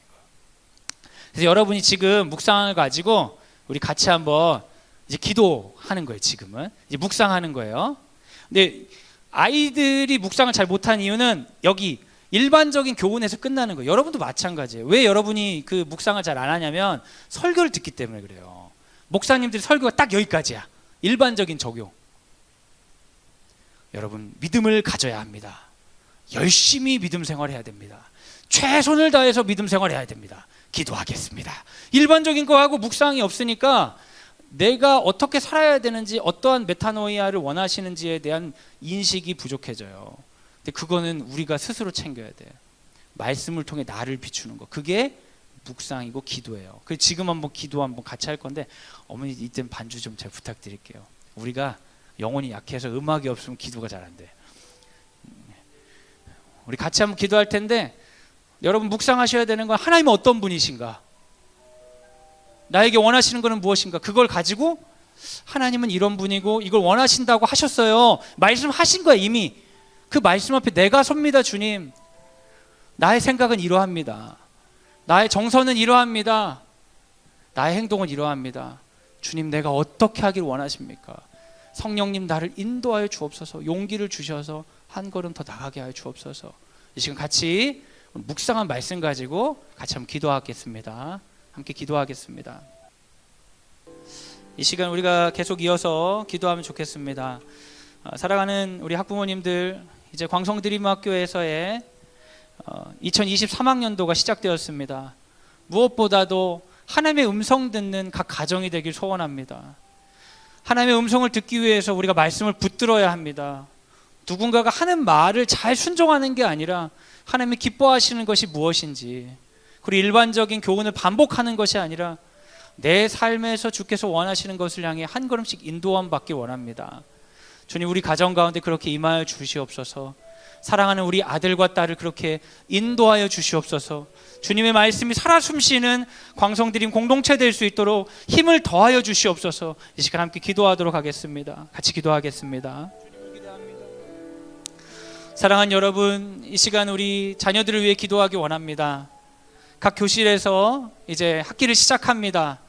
[SPEAKER 1] 그래서 여러분이 지금 묵상을 가지고 우리 같이 한번 이제 기도하는 거예요. 지금은 이제 묵상하는 거예요. 근데 아이들이 묵상을 잘 못한 이유는 여기 일반적인 교훈에서 끝나는 거예요. 여러분도 마찬가지예요. 왜 여러분이 그 묵상을 잘 안 하냐면 설교를 듣기 때문에 그래요. 목사님들이 설교가 딱 여기까지야. 일반적인 적용. 여러분 믿음을 가져야 합니다. 열심히 믿음 생활해야 됩니다. 최선을 다해서 믿음 생활해야 됩니다. 기도하겠습니다. 일반적인 거하고 묵상이 없으니까 내가 어떻게 살아야 되는지 어떠한 메타노이아를 원하시는지에 대한 인식이 부족해져요. 근데 그거는 우리가 스스로 챙겨야 돼. 말씀을 통해 나를 비추는 거. 그게 묵상이고 기도예요. 그래서 지금 한번 기도 한번 같이 할 건데 어머니 이땐 반주 좀 잘 부탁드릴게요. 우리가 영혼이 약해서 음악이 없으면 기도가 잘 안 돼. 우리 같이 한번 기도할 텐데 여러분 묵상하셔야 되는 건 하나님은 어떤 분이신가? 나에게 원하시는 것은 무엇인가? 그걸 가지고 하나님은 이런 분이고 이걸 원하신다고 하셨어요. 말씀하신 거야 이미. 그 말씀 앞에 내가 섭니다. 주님 나의 생각은 이러합니다. 나의 정서는 이러합니다. 나의 행동은 이러합니다. 주님 내가 어떻게 하길 원하십니까? 성령님 나를 인도하여 주옵소서. 용기를 주셔서 한 걸음 더 나가게 하여 주옵소서. 이 시간 같이 묵상한 말씀 가지고 같이 한번 기도하겠습니다. 함께 기도하겠습니다. 이 시간 우리가 계속 이어서 기도하면 좋겠습니다. 사랑하는 우리 학부모님들, 이제 광성드림학교에서의 2023학년도가 시작되었습니다. 무엇보다도 하나님의 음성 듣는 각 가정이 되길 소원합니다. 하나님의 음성을 듣기 위해서 우리가 말씀을 붙들어야 합니다. 누군가가 하는 말을 잘 순종하는 게 아니라 하나님이 기뻐하시는 것이 무엇인지, 그리고 일반적인 교훈을 반복하는 것이 아니라 내 삶에서 주께서 원하시는 것을 향해 한 걸음씩 인도함 받길 원합니다. 주님 우리 가정 가운데 그렇게 임하여 주시옵소서. 사랑하는 우리 아들과 딸을 그렇게 인도하여 주시옵소서. 주님의 말씀이 살아 숨쉬는 광성드림 공동체 될 수 있도록 힘을 더하여 주시옵소서. 이 시간 함께 기도하도록 하겠습니다. 같이 기도하겠습니다. 사랑하는 여러분, 이 시간 우리 자녀들을 위해 기도하기 원합니다. 각 교실에서 이제 학기를 시작합니다.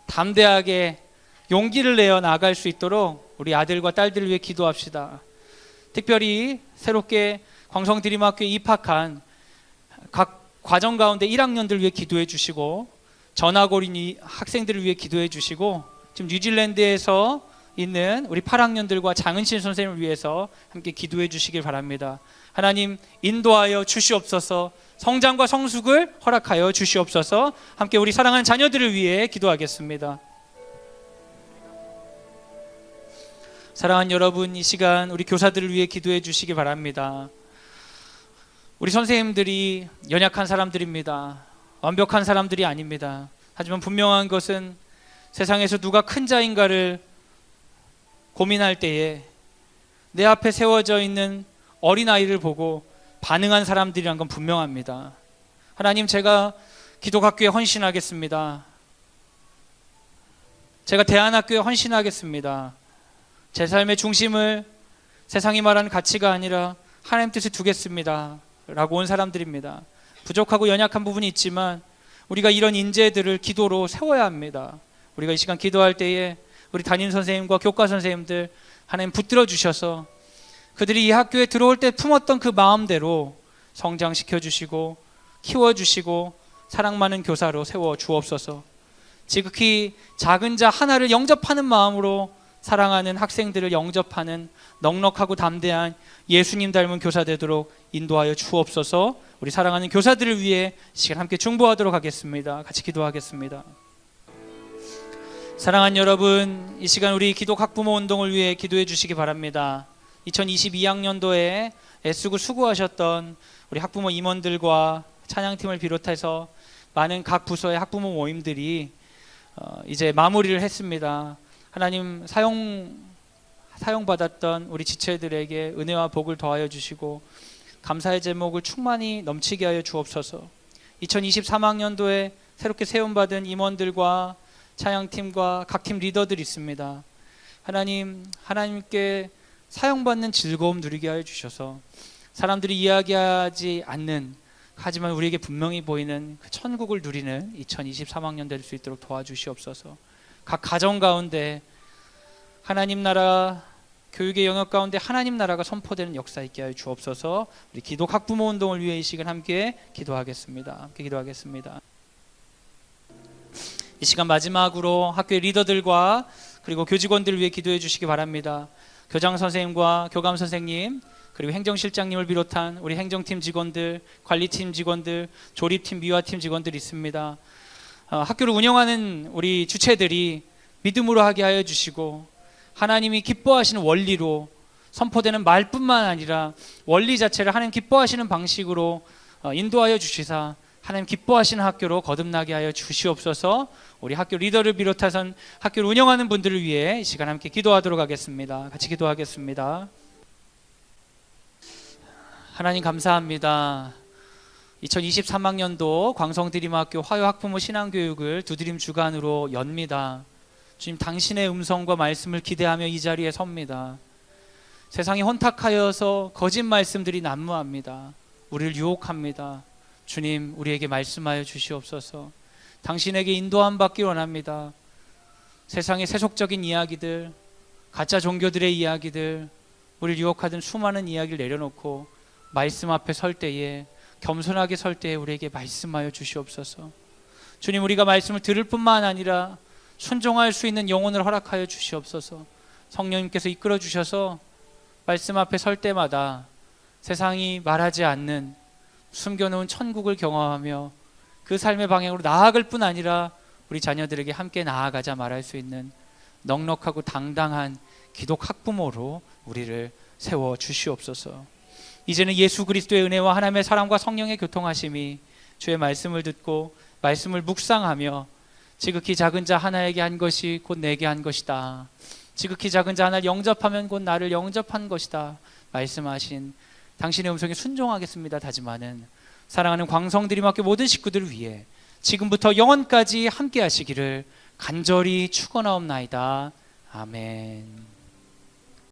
[SPEAKER 1] 담대하게 용기를 내어 나아갈 수 있도록 우리 아들과 딸들을 위해 기도합시다. 특별히 새롭게 광성드림학교에 입학한 각 과정 가운데 1학년들을 위해 기도해 주시고, 전학 어린 학생들을 위해 기도해 주시고, 지금 뉴질랜드에서 있는 우리 8학년들과 장은신 선생님을 위해서 함께 기도해 주시길 바랍니다. 하나님 인도하여 주시옵소서. 성장과 성숙을 허락하여 주시옵소서. 함께 우리 사랑하는 자녀들을 위해 기도하겠습니다. 사랑하는 여러분, 이 시간 우리 교사들을 위해 기도해 주시기 바랍니다. 우리 선생님들이 연약한 사람들입니다. 완벽한 사람들이 아닙니다. 하지만 분명한 것은 세상에서 누가 큰 자인가를 고민할 때에 내 앞에 세워져 있는 어린아이를 보고 반응한 사람들이란 건 분명합니다. 하나님, 제가 기독학교에 헌신하겠습니다. 제가 대안학교에 헌신하겠습니다. 제 삶의 중심을 세상이 말하는 가치가 아니라 하나님 뜻에 두겠습니다 라고 온 사람들입니다. 부족하고 연약한 부분이 있지만 우리가 이런 인재들을 기도로 세워야 합니다. 우리가 이 시간 기도할 때에 우리 담임 선생님과 교과 선생님들 하나님 붙들어 주셔서 그들이 이 학교에 들어올 때 품었던 그 마음대로 성장시켜 주시고 키워주시고 사랑 많은 교사로 세워 주옵소서. 지극히 작은 자 하나를 영접하는 마음으로 사랑하는 학생들을 영접하는 넉넉하고 담대한 예수님 닮은 교사 되도록 인도하여 주옵소서. 우리 사랑하는 교사들을 위해 시간 함께 중보하도록 하겠습니다. 같이 기도하겠습니다. 사랑하는 여러분, 이 시간 우리 기독 학부모 운동을 위해 기도해 주시기 바랍니다. 2022학년도에 애쓰고 수고하셨던 우리 학부모 임원들과 찬양팀을 비롯해서 많은 각 부서의 학부모 모임들이 이제 마무리를 했습니다. 하나님 사용받았던 우리 지체들에게 은혜와 복을 더하여 주시고 감사의 제목을 충만히 넘치게 하여 주옵소서. 2023학년도에 새롭게 세움받은 임원들과 찬양팀과 각 팀 리더들이 있습니다. 하나님께 사용받는 즐거움 누리게 하여 주셔서 사람들이 이야기하지 않는, 하지만 우리에게 분명히 보이는 그 천국을 누리는 2023학년 될 수 있도록 도와주시옵소서. 각 가정 가운데 하나님 나라, 교육의 영역 가운데 하나님 나라가 선포되는 역사 있게 하여 주옵소서. 우리 기독 학부모 운동을 위해 이 시간 함께 기도하겠습니다. 함께 기도하겠습니다. 이 시간 마지막으로 학교의 리더들과 그리고 교직원들을 위해 기도해 주시기 바랍니다. 교장 선생님과 교감 선생님, 그리고 행정실장님을 비롯한 우리 행정팀 직원들, 관리팀 직원들, 조립팀, 미화팀 직원들이 있습니다. 학교를 운영하는 우리 주체들이 믿음으로 하게 하여 주시고 하나님이 기뻐하시는 원리로 선포되는 말뿐만 아니라 원리 자체를 하나님 기뻐하시는 방식으로 인도하여 주시사 하나님 기뻐하시는 학교로 거듭나게 하여 주시옵소서. 우리 학교 리더를 비롯해서 학교를 운영하는 분들을 위해 이 시간 함께 기도하도록 하겠습니다. 같이 기도하겠습니다. 하나님 감사합니다. 2023학년도 광성드림학교 화요학부모 신앙교육을 두드림 주간으로 엽니다. 주님, 당신의 음성과 말씀을 기대하며 이 자리에 섭니다. 세상이 혼탁하여서 거짓 말씀들이 난무합니다. 우리를 유혹합니다. 주님, 우리에게 말씀하여 주시옵소서. 당신에게 인도함 받기 원합니다. 세상의 세속적인 이야기들, 가짜 종교들의 이야기들, 우리를 유혹하던 수많은 이야기를 내려놓고 말씀 앞에 설 때에, 겸손하게 설 때에 우리에게 말씀하여 주시옵소서. 주님, 우리가 말씀을 들을 뿐만 아니라 순종할 수 있는 영혼을 허락하여 주시옵소서. 성령님께서 이끌어 주셔서 말씀 앞에 설 때마다 세상이 말하지 않는 숨겨놓은 천국을 경험하며 그 삶의 방향으로 나아갈 뿐 아니라 우리 자녀들에게 함께 나아가자 말할 수 있는 넉넉하고 당당한 기독 학부모로 우리를 세워 주시옵소서. 이제는 예수 그리스도의 은혜와 하나님의 사랑과 성령의 교통하심이 주의 말씀을 듣고 말씀을 묵상하며 지극히 작은 자 하나에게 한 것이 곧 내게 한 것이다. 지극히 작은 자 하나를 영접하면 곧 나를 영접한 것이다 말씀하신 당신의 음성에 순종하겠습니다 다짐하는 사랑하는 광성드림학교 모든 식구들을 위해 지금부터 영원까지 함께 하시기를 간절히 축원하옵나이다. 아멘.